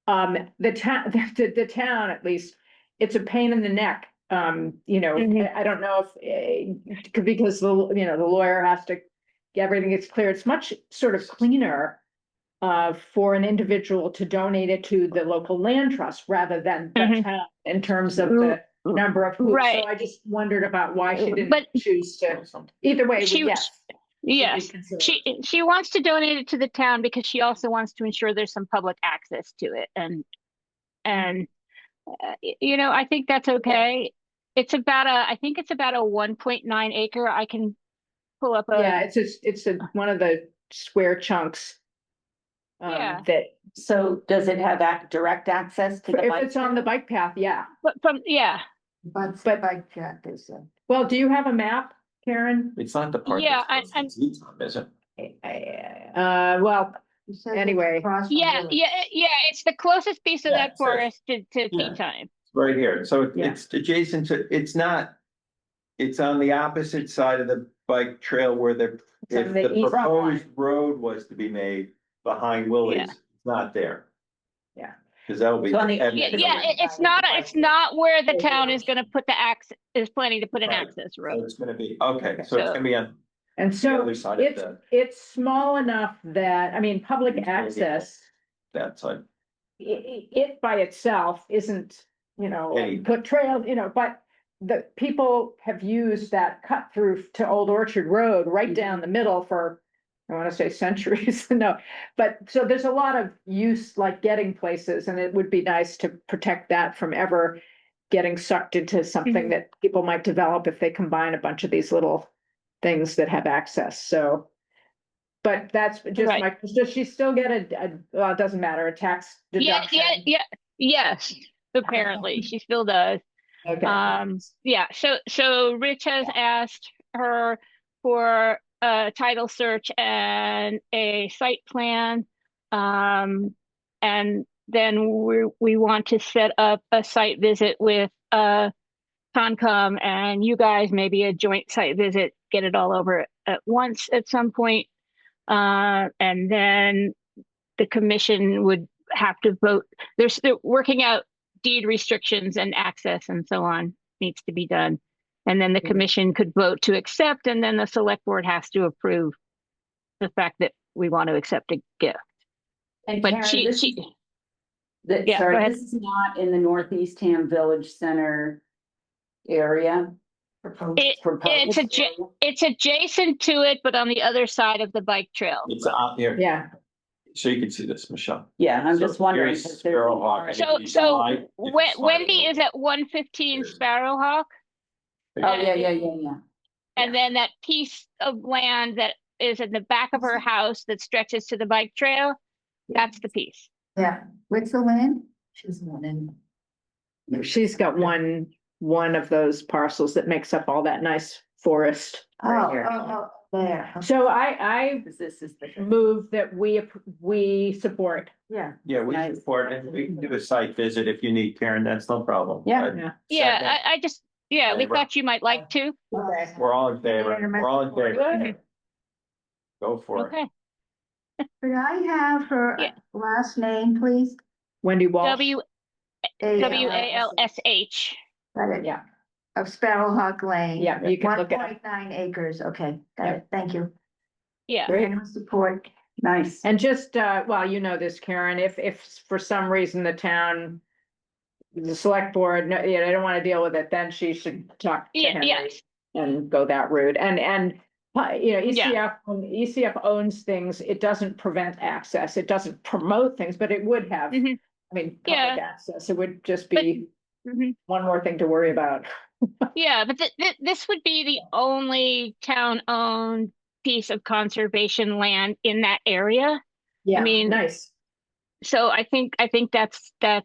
the town, the town at least, it's a pain in the neck. Mhm. I don't know if, because the lawyer has to, everything gets clear. It's much sort of cleaner for an individual to donate it to the local land trust rather than the Mhm. town in terms of the number of hoops. Right. So I just wondered about why she didn't But- choose to, either way, She- yes. should be Yes, considered. she wants to donate it to the town because she also wants to ensure there's some public access to it and you know, I think that's okay. It's about I think it's about a 1.9 acre. I can pull up Yeah, it's one of the square chunks. Yeah. That, So does it have direct access to the if bike? it's on the bike path, yeah. but yeah, But But- bike track is, Well, do you have a map, Karen? It's not the part. Yeah, that's I'm- close to Teton, is it? Well, it says it's Anyway. across from yeah, Willits. yeah, it's the closest piece of Yeah, that it says- forest to Yeah. Teton. Right here, so Yeah. it's adjacent to, it's not. It's on the opposite side of the bike trail where It's on if the the east side. proposed road was to be made behind Willie's, it's not there. Yeah. Cause that'll be. So on the- Yeah, it's not where the town is gonna put is planning to put an Right. access So road. it's gonna be, okay, so it's gonna be on and the so other side of it's small enough that, I mean, public It's gonna be- access, that side. it by itself isn't, you know, Any- put trails, you know, but the people have used that cut through to Old Orchard Road right down the middle for, I want to say centuries, no, but so there's a lot of use, like getting places, and it would be nice to protect that from ever getting sucked into something Mhm. that people might develop if they combine a bunch of these little things that have access, so. But that's just Right. my, does she still get well, it doesn't matter, a tax Yeah, deduction? yes, apparently, she still does. Okay. Yeah, so Rich has asked her for a title search and a site plan. And then we want to set up a site visit with Concom and you guys, maybe a joint site visit, get it all over at once at some point. And then the commission would have to vote. They're working out deed restrictions and access and so on needs to be done. And then the commission could vote to accept, and then the select board has to approve the fact that we want to accept a gift. And But Karen, she, yeah, go sorry, ahead. this is not in the Northeast Ham Village Center area. It's Proposed area? it's adjacent to it, but on the other side of the bike trail. It's out here, Yeah, so you can see this, Michelle. Yeah, I'm So just wondering. here's 'cause there's Sparrow an Hawk. orange- So- If you so slide- if you slide Wendy over- is at 115 There's- Sparrowhawk, Oh, yeah. and then that piece of land that is in the back of her house that stretches to the bike trail, that's the piece. Yeah, what's the land? She's one in. she's got one of those parcels that makes up all that nice forest. Oh, here. there. So I 'Cause this is the. move that we support. Yeah. Yeah, we Nice. support it, we can do a site visit if you need, Karen, that's no problem. Yeah. But Yeah. Yeah, second, I just, yeah, we Favor. thought you might like to. Okay. We're all in favor, we're all in favor. Mhm. Go for it. Okay, Could I have her Yeah. last name, please? Wendy Walsh. WALSH. Got it. Yeah. Of Sparrowhawk Lane. Yeah, you can look at it. 1.9 acres, okay, got Yeah. it, thank you. Yeah, Great. And support, Nice. And just, well, you know this, Karen, if for some reason the town, the select board, no, you know, they don't want to deal with it, then she should talk to yeah, Henry yes, and go that route. And, you know, Yeah. when ECF owns things, it doesn't prevent access. It doesn't promote things, but it would have, I Mhm. mean, Yeah. public access. It would just But- be Mhm. one more thing to worry about. Yeah, but this would be the only town-owned piece of conservation land in that area. Yeah, mean- nice. So I think that's a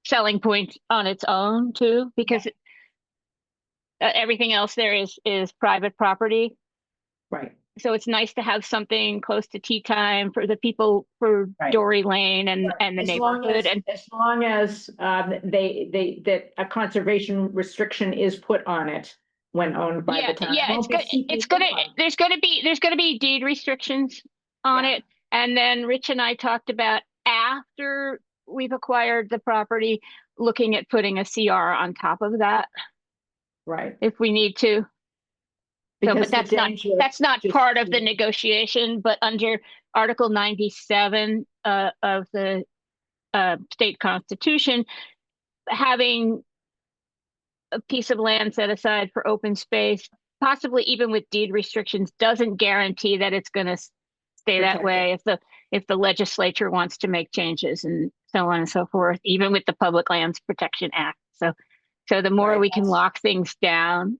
selling point on its own too, because everything else there is private property. Right. So it's nice to have something close to tea time for the people for Right. Dory Lane and the As long neighborhood. And as long as, that a conservation restriction is put on it when owned by yeah, the town. yeah, It won't be it's gonna, CPC. there's gonna be deed restrictions on Yeah. it. And then Rich and I talked about after we've acquired the property, looking at putting a CR on top of that Right. if we need to. So, Because but the that's danger- not just- part of the negotiation, but under Article 97 of the state constitution, having a piece of land set aside for open space, possibly even with deed restrictions, doesn't guarantee that it's going to stay that Protect way if the legislature wants to make changes and so on and so forth, even with the Public Lands Protection Act. So the more Right, we can that's- lock things down.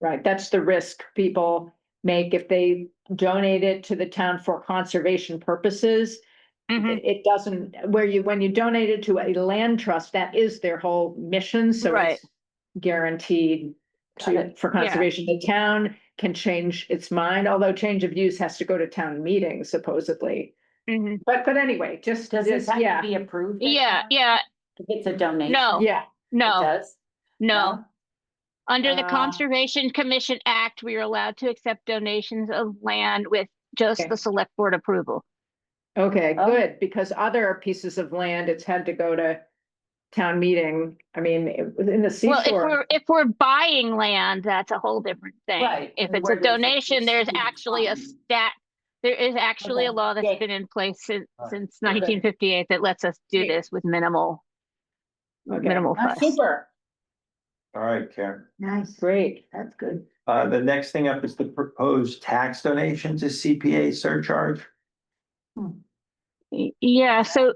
Right, that's the risk people make if they donate it to the town for conservation purposes. Mhm. It doesn't, when you donate it to a land trust, that is their whole mission, so Right. it's guaranteed for conservation. The town can change its mind, although change of use has to go to town meetings supposedly. Mhm. But anyway, just, Does this have yeah, to be approved? at Yeah, town? yeah, If it's a donation? no, yeah, It no, does? no. Under the Uh, Conservation Commission Act, we are allowed to accept donations of land with just Okay. the select board approval. okay, Oh. good, because other pieces of land, it's had to go to town meeting. I mean, in the Well, seashore. if we're buying land, that's a whole different thing. Right, If and it's where a there's a donation, there's huge actually a fund. there is actually a Okay, law that's good. been in place since Okay. 1958 that lets us do Great. this with minimal Okay. fuss. Super, All right, Karen. Nice, great. that's good. The next thing up is the proposed tax donation to CPA surcharge. Yeah, so,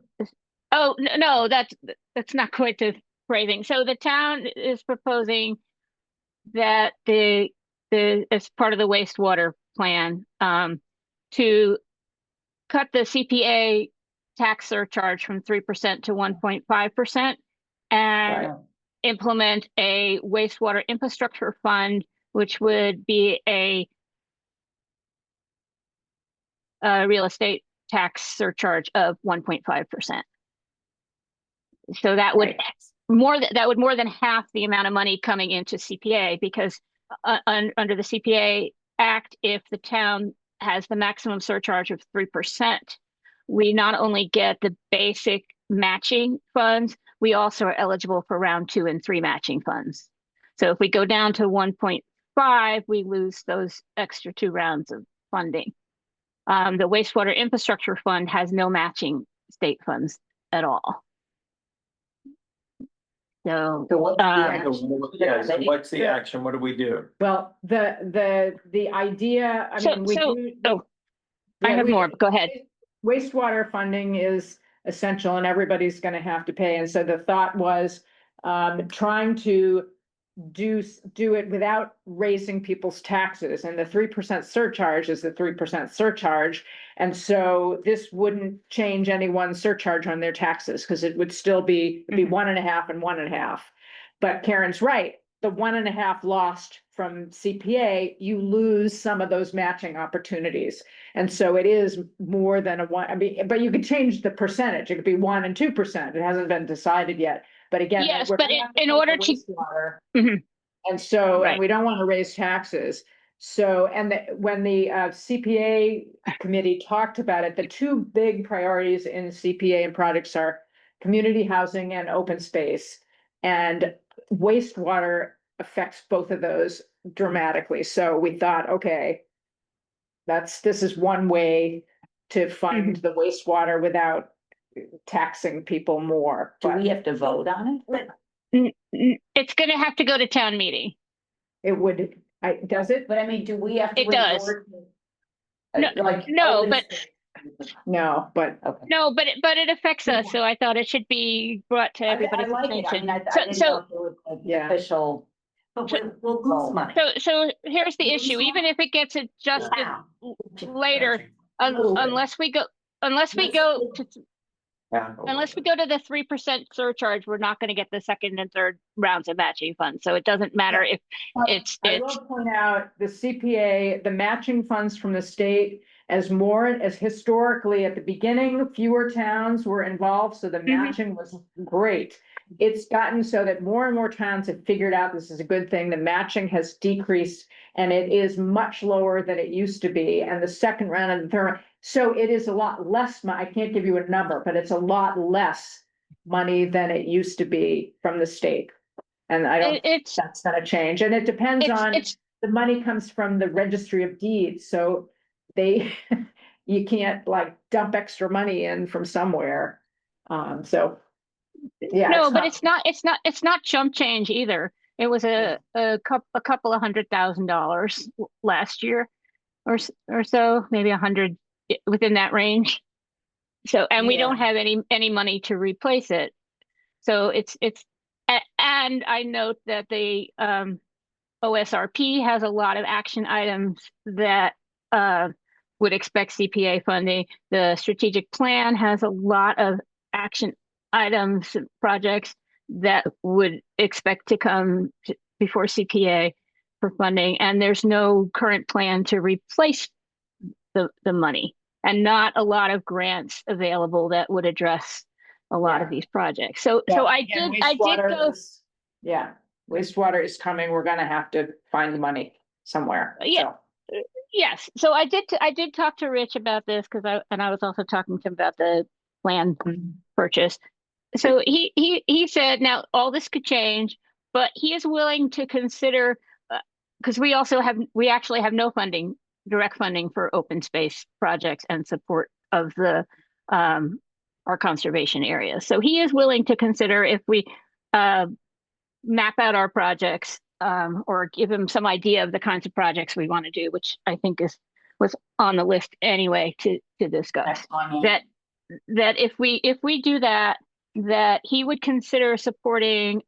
oh, no, that's not quite the phrasing. So the town is proposing that as part of the wastewater plan, to cut the CPA tax surcharge from 3% to 1.5% and Right. implement a wastewater infrastructure fund, which would be a real estate tax surcharge of 1.5%. So that would more than half the amount of money coming into CPA, because under the CPA Act, if the town has the maximum surcharge of 3%, we not only get the basic matching funds, we also are eligible for round 2 and 3 matching funds. So if we go down to 1.5, we lose those extra 2 rounds of funding. The wastewater infrastructure fund has no matching state funds at all. So, what's the um, action? Yeah, so what's the action? What do we do? Well, the idea, I So- mean, we so- do. oh, I Yeah, have more, but go ahead. Wastewater funding is essential and everybody's gonna have to pay. And so the thought was, trying to do it without raising people's taxes. And the 3% surcharge is the 3% surcharge. And so this wouldn't change anyone's surcharge on their taxes, because it would still be, it'd be 1.5 and 1.5. But Karen's right, the 1.5 lost from CPA, you lose some of those matching opportunities. And so it is more than a 1, I mean, but you could change the percentage. It could be 1 and 2%. It hasn't been decided yet. But again. Yes, we're but gonna have to in pay order for to- wastewater. Mhm. And so, Right. and we don't want to raise taxes. So, and when the CPA committee talked about it, the 2 big priorities in CPA and projects are community housing and open space. And wastewater affects both of those dramatically. So we thought, okay, this is one way to fund the wastewater without taxing people more. Do But we have to vote on it? It's gonna have to go to town meeting. it would, does it? But I mean, do we have to? It does. resort No, to- like, no, open but- space? No, but Okay. No, but it affects us, so I thought it should be brought to I everybody's like it. I attention. mean, I So- didn't so- know if it was like Yeah. official. But we'll lose money. So here's the Lose issue, one? even if it gets adjusted Wow. later, Little bit. unless we go to the 3% surcharge, we're not gonna get the second and third rounds of matching funds. So it doesn't matter if it's, I will point out the CPA, the matching funds from the state, as historically at the beginning, fewer towns were involved, so the matching was great. It's gotten so that more and more towns have figured out this is a good thing. The matching has decreased and it is much lower than it used to be. And the second round and the third, round, so it is a lot less, I can't give you a number, but it's a lot less money than it used to be from the state. And I don't think it's, that's gonna change. And it depends on, it's, the money comes from the registry of deeds, so they, you can't like dump extra money in from somewhere. So, yeah. No, but it's not chump change either. It was a couple of $100,000 last year or so, maybe 100 within that range. So, and we don't Yeah. have any money to replace it. So and I note that the OSRP has a lot of action items that would expect CPA funding. The strategic plan has a lot of action items, projects that would expect to come before CPA for funding. And there's no current plan to replace the money, and not a lot of grants available that would address a lot of Yeah. these projects. So But I again, did wastewater go. Yeah, wastewater is coming. We're gonna have to find the money somewhere. Yeah. So, Yes, so I did talk to Rich about this because I was also talking to him about the land purchase. So he said now all this could change, but he is willing to consider, because we actually have no funding, direct funding for open space projects and support of the our conservation areas. So he is willing to consider if we map out our projects, or give him some idea of the kinds of projects we want to do, which I think was on the list anyway to discuss. excellent. That if we do that, that he would consider supporting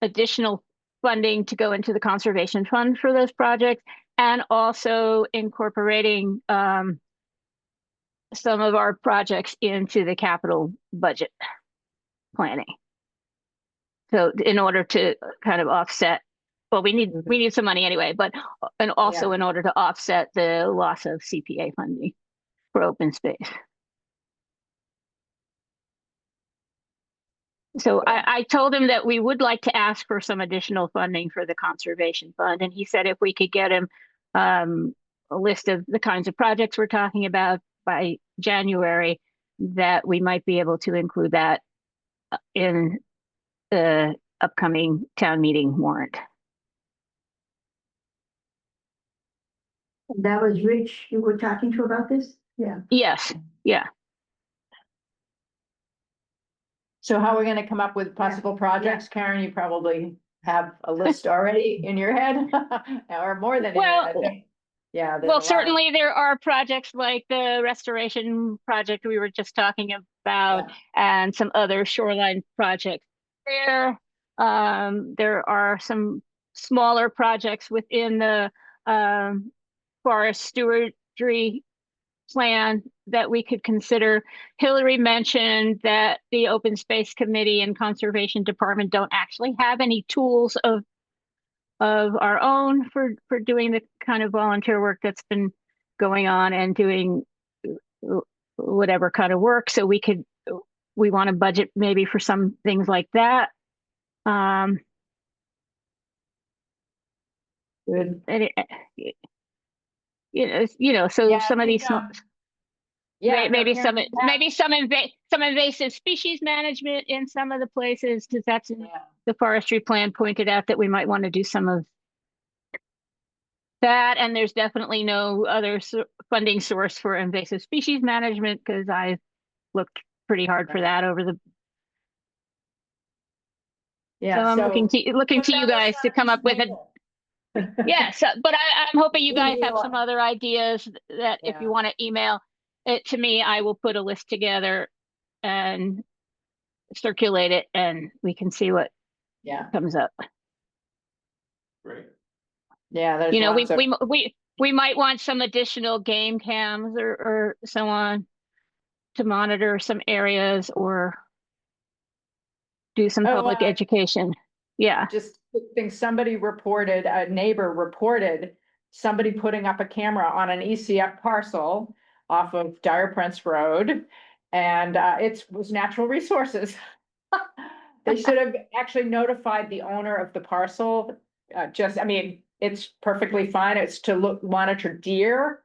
additional funding to go into the conservation fund for those projects, and also incorporating some of our projects into the capital budget planning. So in order to kind of offset, well, we need some money anyway, but and also in order to offset the loss of CPA funding for open space. So I told him that we would like to ask for some additional funding for the conservation fund, and he said if we could get him a list of the kinds of projects we're talking about by January, that we might be able to include that in the upcoming town meeting warrant. That was Rich you were talking to about this? Yeah. Yes, yeah. So how are we gonna come up with possible projects? Karen, you probably have a list already in your head, or more than in your head. Yeah. there's a Well, lot of- certainly there are projects like the restoration project we were just talking about, and some other shoreline projects there. There are some smaller projects within the forest stewardry plan that we could consider. Hillary mentioned that the Open Space Committee and Conservation Department don't actually have any tools of our own for doing the kind of volunteer work that's been going on and doing whatever kind of work. So we want to budget maybe for some things like that. Good. And so Yeah, some of these, Yeah. maybe Karen, some invasive species management in some of the places, because that's in yeah. the forestry plan pointed out that we might want to do some of that. And there's definitely no other funding source for invasive species management, because I've looked pretty hard for that over the. So Yeah. I'm looking to you guys to come up with yes, but I'm hoping you guys have some other ideas that if you want to email it to me, I will put a list together and circulate it, and we can see what comes up. Great. Yeah. There's You know, lots of- we might want some additional game cams or so on to monitor some areas or do some public education. Yeah. Just think somebody reported, a neighbor reported somebody putting up a camera on an ECF parcel off of Dire Prince Road. And it was natural resources. They should have actually notified the owner of the parcel. It's perfectly fine. It's to monitor deer.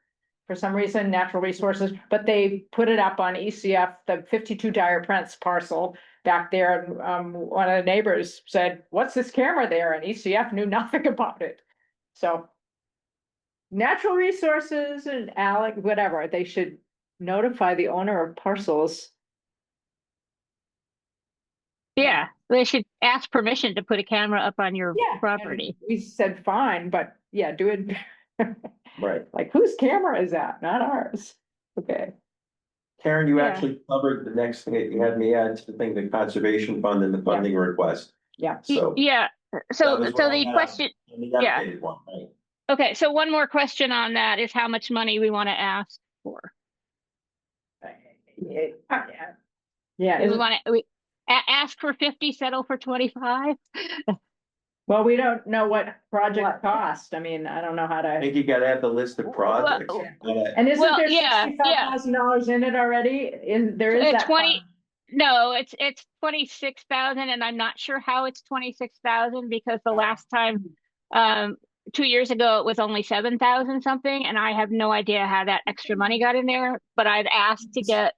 For some reason, natural resources, but they put it up on ECF, the 52 Dire Prince parcel back there. And one of the neighbors said, "What's this camera there?" And ECF knew nothing about it. So natural resources and Alec, whatever, they should notify the owner of parcels. Yeah, they should ask permission to put a camera up on your Yeah. property. And we said, fine, but yeah, do it. Right. Like, whose camera is that? Not ours. Okay. Karen, you Yeah. actually covered the next thing that you had me add to the thing, the conservation fund and the funding request. Yeah. So. Yeah, that so, was so what I the had question, on the yeah. updated one, right? okay, so one more question on that is how much money we want to ask for. Yeah. Do we isn't- want to, ask for 50, settle for 25? Well, we don't know what project What? cost. I mean, I don't know how I to. think you gotta have the list of projects. Well, And isn't Well, there yeah, $65,000 in it already? There is that 20 fund. No, it's 26,000 and I'm not sure how it's 26,000 because the last time, 2 years ago, it was only 7,000 something, and I have no idea how that extra money got in there, but I've asked to get,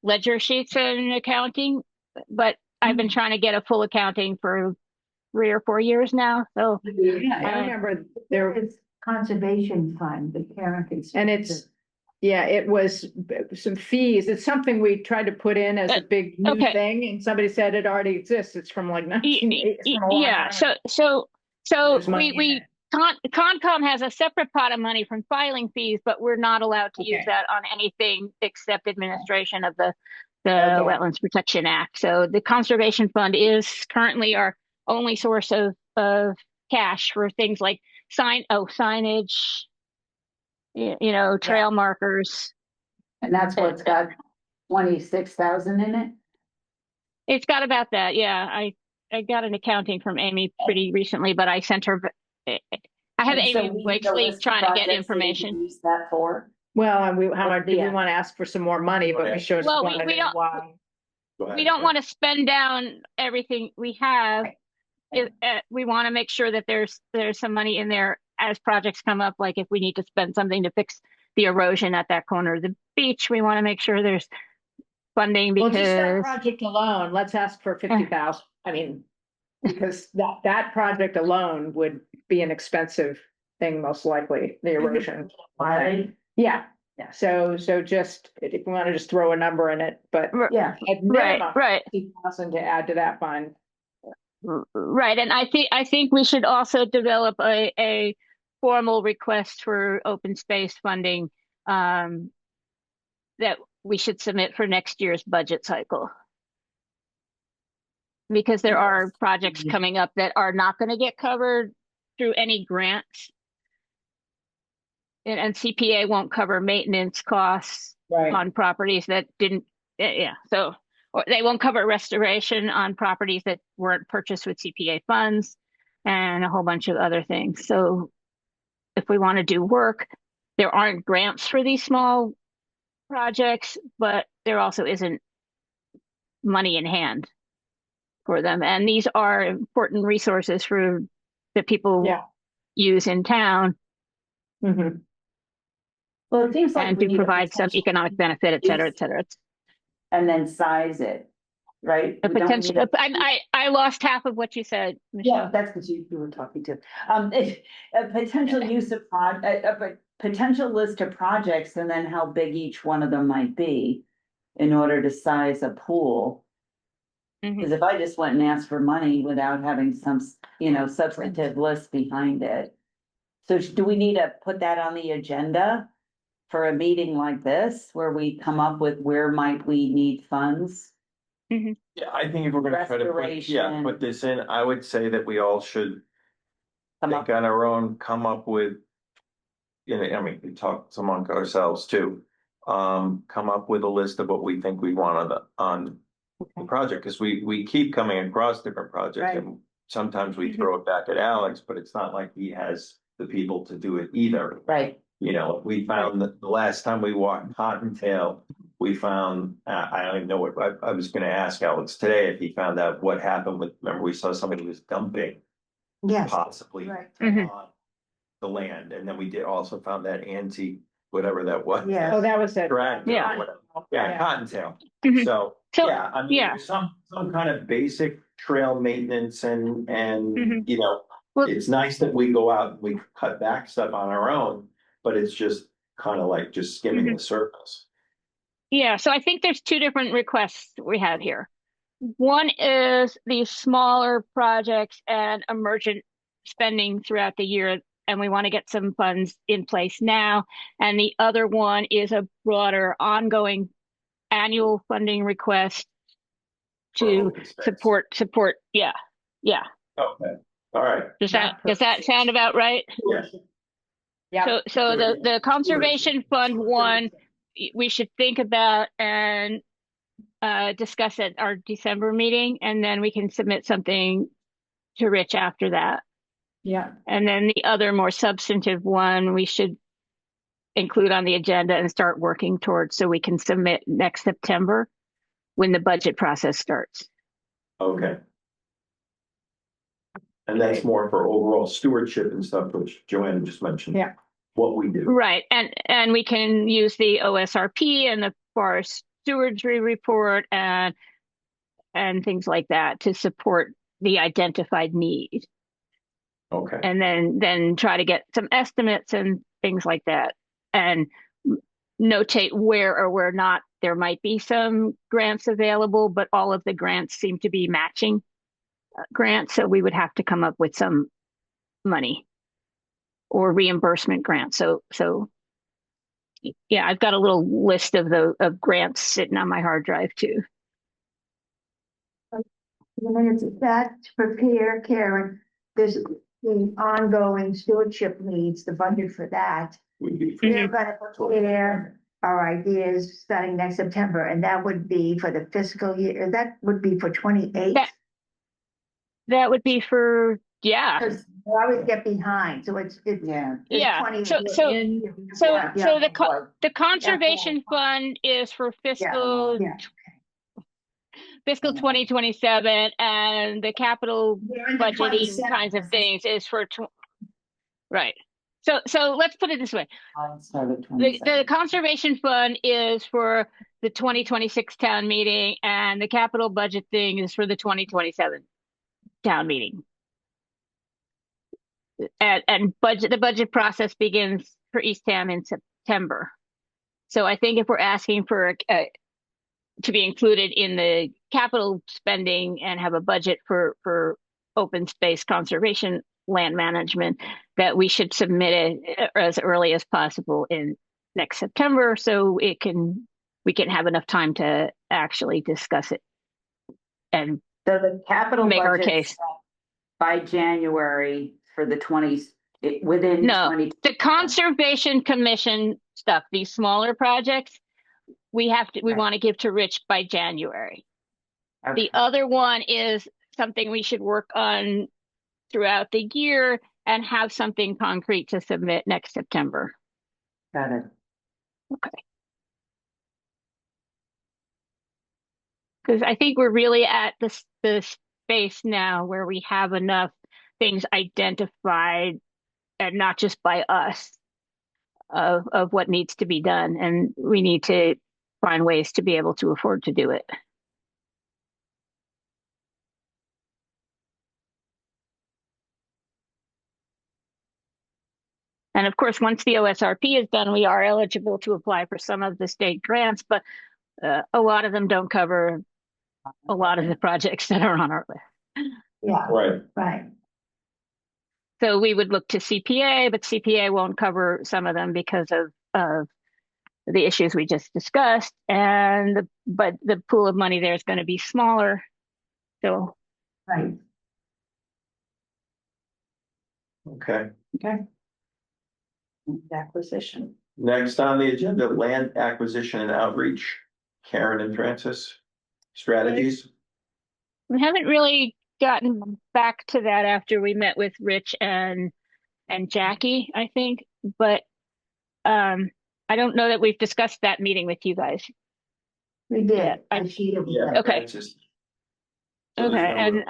ledger sheets and accounting, but I've been trying to get a full accounting for 3 or 4 years now, so. Yeah, I remember There there, is conservation fund, the parent can. and it's, yeah, it was some fees. It's something we tried to put in as a big new okay. thing, and somebody said it already exists. It's from like 1980. it's from a long Yeah, time. so There's money in we, it. Concom has a separate pot of money from filing fees, but we're not allowed to use Okay. that on anything except administration of the Okay. Wetlands Protection Act. So the Conservation Fund is currently our only source of cash for things like signage, trail markers. And that's what's got 26,000 in it? It's got about that, yeah. I got an accounting from Amy pretty recently, but I sent her. I have And so Amy we need a Wakesley list of trying to get projects that we can information. Use that for. Well, and how much, do we Yeah. want to ask for some more money, but we Okay. should. Well, wanna we know don't- why. Go ahead. We don't want to spend down everything we have. Right. We want to make sure that there's some money in there as projects come up, like if we need to spend something to fix the erosion at that corner of the beach, we want to make sure there's funding Well, just that because, project alone, let's ask for 50,000. I mean, because that project alone would be an expensive thing, most likely, the erosion. Why? Yeah, so just, if we want to just throw a number in it, but Yeah. at right, minimum, right, 50,000 to add to that fund. right. And I think we should also develop a formal request for open space funding, that we should submit for next year's budget cycle. Because there are projects coming up that are not going to get covered through any grants. And CPA won't cover maintenance costs Right. on properties that didn't, so, or they won't cover restoration on properties that weren't purchased with CPA funds and a whole bunch of other things. So if we want to do work, there aren't grants for these small projects, but there also isn't money in hand for them. And these are important resources for that people Yeah. use in town Mhm. Well, it seems like and we to need a provide some potential economic benefit, et cetera, et cetera. And then size it, right? A We don't potential, need a- I lost half of what you said, Yeah, Michelle. that's because you were talking to, a potential use of a potential list of projects and then how big each one of them might be in order to size a pool. Mhm. Because if I just went and asked for money without having some, substantive list behind it. So do we need to put that on the agenda for a meeting like this, where we come up with where might we need funds? Yeah, I think if we're gonna try to Restoration. put this in, I would say that we all should Come up, think on our own, come up with. I mean, we talk among ourselves too. Come up with a list of what we think we want on the project, because we keep coming across different projects Right. and sometimes we Mhm. throw it back at Alex, but it's not like he has the people to do it either. right, We found that the last time we walked Cottontail, we found, I don't even know what, I was gonna ask Alex today if he found out what happened with, remember, we saw somebody was dumping Yes, possibly right. Mhm. on the land, and then we did also found that antique, whatever that was. Yeah. Oh, that was it. Tractor or Yeah. whatever. Yeah, Cottontail. Mhm. So, So, yeah, I mean, yeah. there's some kind of basic trail maintenance and, Mhm. Well- It's nice that we go out and we cut back stuff on our own, but it's just kind of like just skimming the surface. Yeah, so I think there's two different requests we have here. One is these smaller projects and emergent spending throughout the year, and we want to get some funds in place now. And the other one is a broader ongoing annual funding request For to open space. support, yeah. Okay, all right. Does that sound about right? Yes. Yeah, So the conservation fund one, we should think about and discuss at our December meeting, and then we can submit something to Rich after that. yeah, And then the other more substantive one, we should include on the agenda and start working towards so we can submit next September when the budget process starts. Okay. And that's more for overall stewardship and stuff, which Joanna just mentioned. Yeah. What we do. Right. And we can use the OSRP and the forest stewardship report and things like that to support the identified need. Okay, And then try to get some estimates and things like that. And notate where or where not there might be some grants available, but all of the grants seem to be matching grants. So we would have to come up with some money or reimbursement grants. So yeah, I've got a little list of grants sitting on my hard drive too. The minutes of that to prepare, Karen, there's the ongoing stewardship needs, the budget for that. would be. We're gonna prepare our ideas starting next September, and that would be for the fiscal year, that would be for 28. That would be for, yeah. Because we always get behind, so it's. Yeah. it's Yeah, 20 so- we're so- in. So Yeah, the conservation fund is for fiscal yeah. fiscal 2027, and the capital We're into budgeting 27. kinds of things is for right. So let's put it this way. The conservation fund is for the 2026 town meeting, and the capital budget thing is for the 2027 town meeting. And the budget process begins for Eastham in September. So I think if we're asking for to be included in the capital spending and have a budget for open space conservation land management, that we should submit it as early as possible in next September so we can have enough time to actually discuss it and So the capital make our budget case. by January for the within No. 20. The Conservation Commission stuff, these smaller projects, we want to give to Rich by January. Okay. The other one is something we should work on throughout the year and have something concrete to submit next September. Got it. Okay. Because I think we're really at the space now where we have enough things identified, and not just by us, of what needs to be done, and we need to find ways to be able to afford to do it. And of course, once the OSRP is done, we are eligible to apply for some of the state grants, but a lot of them don't cover a lot of the projects that are on our list. Yeah, Right, right. So we would look to CPA, but CPA won't cover some of them because of the issues we just discussed. But the pool of money there is going to be smaller. So, Right. okay. Okay. Acquisition. Next on the agenda, land acquisition and outreach. Karen and Francis, strategies. we haven't really gotten back to that after we met with Rich and Jackie, I think, but I don't know that we've discussed that meeting with you guys. We did. I- Yeah. Okay. Francis. Okay, and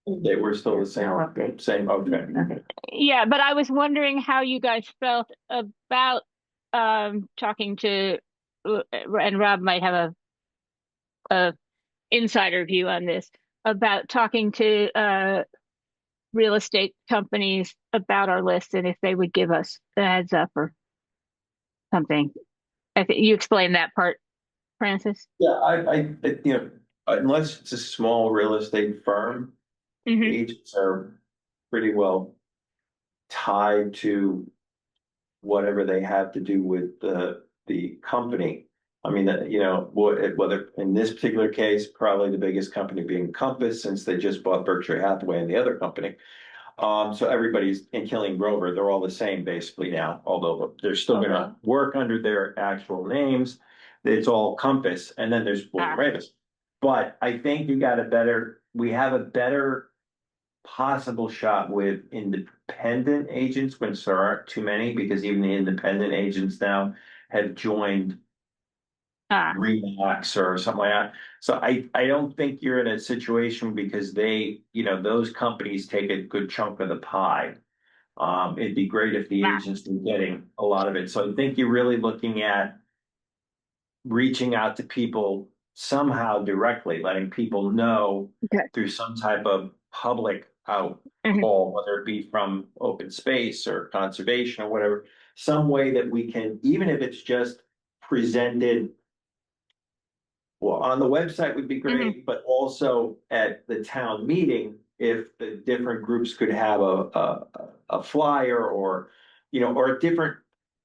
They were still the same, No update. same, okay. Okay. yeah, but I was wondering how you guys felt about talking to, and Rob might have a insider view on this, about talking to real estate companies about our list and if they would give us a heads up or something. I think you explained that part, Francis. Yeah, you know, unless it's a small real estate firm, Mhm. agents are pretty well tied to whatever they have to do with the company. I mean, you know, whether in this particular case, probably the biggest company being Compass, since they just bought Berkshire Hathaway and the other company. So everybody's in Killing Grover, they're all the same basically now, although they're still gonna work under their actual names. It's all Compass, and then there's William Ravis. But I think we have a better possible shot with independent agents when there aren't too many, because even the independent agents now have joined Remax or something like that. So I don't think you're in a situation because they, you know, those companies take a good chunk of the pie. It'd be great if the agents were getting a lot of it. So I think you're really looking at reaching out to people somehow directly, letting people know through some type of public call, whether it be from open space or conservation or whatever, some way that we can, even if it's just presented. Well, on the website would be great, but also at the town meeting, if the different groups could have a flyer or, you know, or different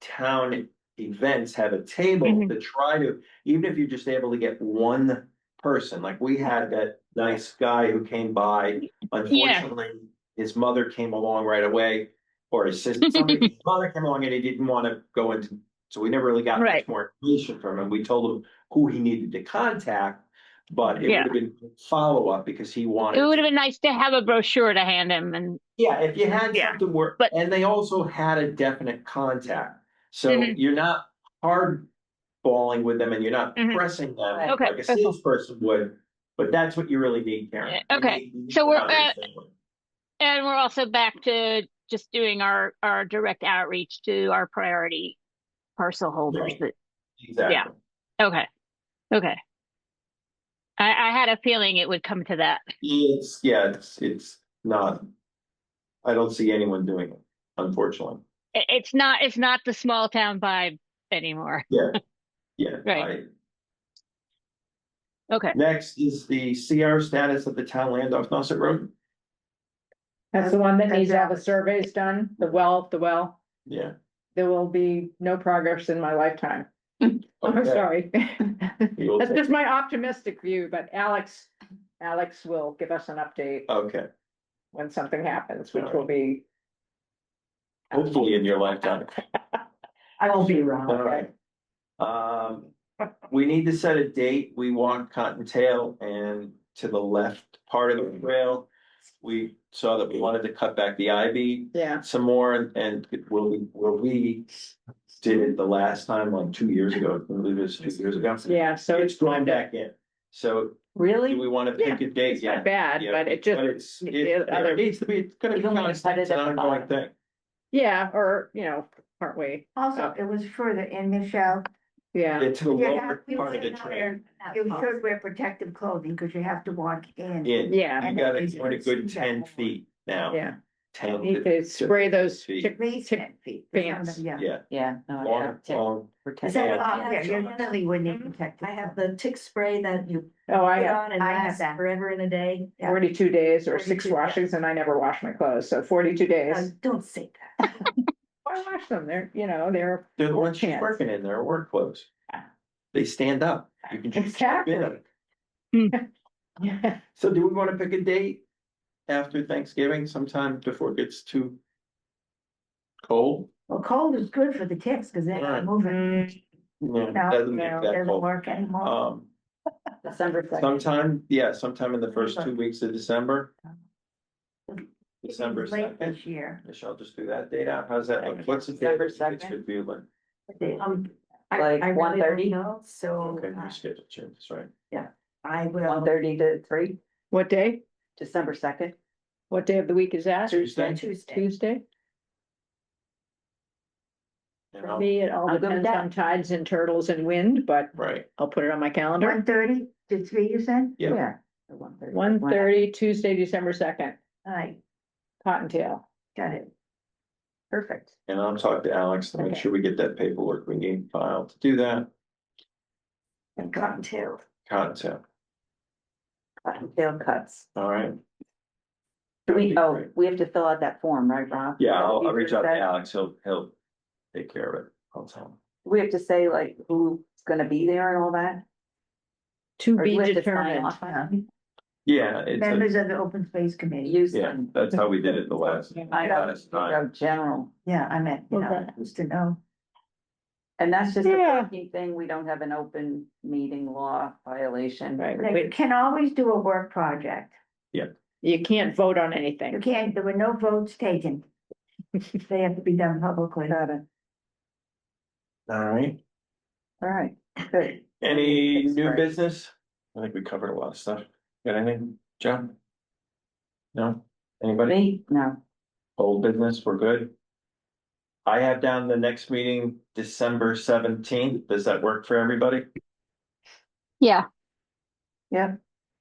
town events have a table to try to, even if you're just able to get one person, like we had that nice guy who came by. Unfortunately, his mother came along right away, or his sister, his mother came along and he didn't want to go into, so we never really got much more information from him. We told him who he needed to contact, but it would have been follow-up because he wanted. It would have been nice to have a brochure to hand him and. Yeah, if you had something where, and they also had a definite contact, so you're not hardballing with them and you're not pressing them Okay. like a salesperson would, but that's what you really need, Karen. Okay, so and we're also back to just doing our direct outreach to our priority parcel holders. Right. Exactly. Okay. I had a feeling it would come to that. It's not, I don't see anyone doing it, unfortunately. It's not the small town vibe anymore. Yeah. Right. Okay. Next is the CR status of the town land off Nauset Road. That's the one that needs to have the surveys done, the well. Yeah. There will be no progress in my lifetime. I'm Okay. sorry. You'll That's take just my optimistic view, but Alex will give us an update Okay, when something happens, which will be. hopefully in your lifetime. I won't be wrong. All right. We need to set a date. We want Cottontail, and to the left part of the trail, we saw that we wanted to cut back the ivy Yeah, some more, and where we did it the last time, like 2 years ago, I believe it was 2 years ago. yeah, so It's going back in. So do Really? we want to pick a date? it's not Yeah. bad, Yeah, but it just, it needs to be, it's gonna be You're gonna constant, cut it it's an at the ongoing bottom. thing. yeah, or, aren't we? Also, it was further in, Michelle. Yeah, Into the You lower have to part of the wear- trail. You should wear protective clothing because you have to walk in. yeah, You gotta go a good 10 feet now. yeah. 10 Need to spray those feet. chick, At least chick 10 feet. pants. Yeah. Yeah, Yeah. no, I long, have to long, protect Is that, it. yeah, you really would need protective. I have the tick spray that you Oh, I put have on and I have lasts that. forever in a day. 42 days or 6 42, yeah. washings and I never wash my clothes, so 42 days. Don't say that. I wash them, they're they're the ones she's pants. working in, they're work clothes. They stand up. You can just step in them. Yeah, So do we wanna pick a date after Thanksgiving, sometime before it gets too cold? Well, cold is good for the ticks because they're not Right. moving. No, No, doesn't no, get it that doesn't cold. work anymore. December 2nd. Sometime in the first 2 weeks of December. December Late 2nd. this year. Michelle, just do that date out. How's that look? What's the date? December that you think 2nd. Should be like, Like I really 1:30? don't know, so okay, your schedule changes, right? I will. 1:30 to 3, what day? December 2nd. What day of the week is that? Tuesday. Tuesday? You For know? me, it all I'm good with depends that. on tides and turtles and wind, but Right, I'll put it on my calendar. 1:30 to 3, you said? Yeah. Yeah, Or 1:30. 1:30, Tuesday, December 2nd. all right. Cottontail, Got it. perfect. And I'll talk to Alex to make Okay. sure we get that paperwork we need filed to do that. And cottontail. Concept, Cottontail cuts. all right? Do we, oh, we have to fill out that form, right, Rob? Yeah, Is that what I'll you reach just out to said? Alex, he'll take care of it, I'll tell him. We have to say like who's gonna be there and all that? To Or be do we have to sign determined. off on it? Yeah, it's, Members of the open space committee. Use yeah, them. that's how we did it the last. I know, last time. general, Yeah, I meant, you know, Okay. who's to know. and that's just a Yeah. working thing, we don't have an open meeting law violation. Right. They can always do a work project. You can't vote on You anything. can't, there were no votes taken. They have to be done publicly. Got it, All right, all right, good. any That's new great. business? I think we covered a lot of stuff. Got anything, John? No? Anybody? Me, no, Old business, we're good? I have down the next meeting, December 17th. Does that work for everybody? Yeah, yeah,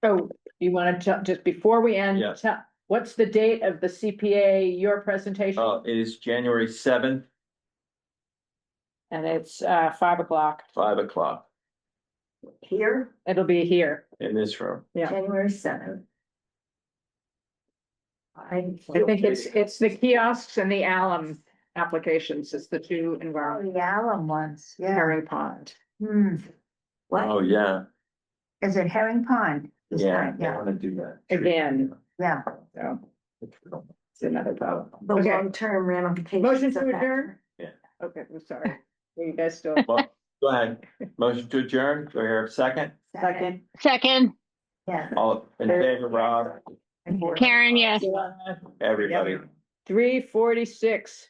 So you want to, just before we end, Yes. what's the date of the CPA, your presentation? It is January 7th, And it's 5 o'clock. 5 o'clock Here, It'll be here. in this room. Yeah. January 7th. I think it's the kiosks and the alum applications. It's the two Oh, environment, the alum ones, yeah. Herring Pond. Hmm, Oh, yeah, is it Herring Pond? this yeah, time? I Yeah, wanna do that. Again. yeah. So it's another problem. The Okay. long-term ramifications. Motion of to that. adjourn? Yeah. Okay, I'm sorry. Are you guys still? Well, go ahead. Motion to adjourn. Do I hear a second? second. second, Yeah. All in favor, Rob, Karen, yes. everybody. 3:46.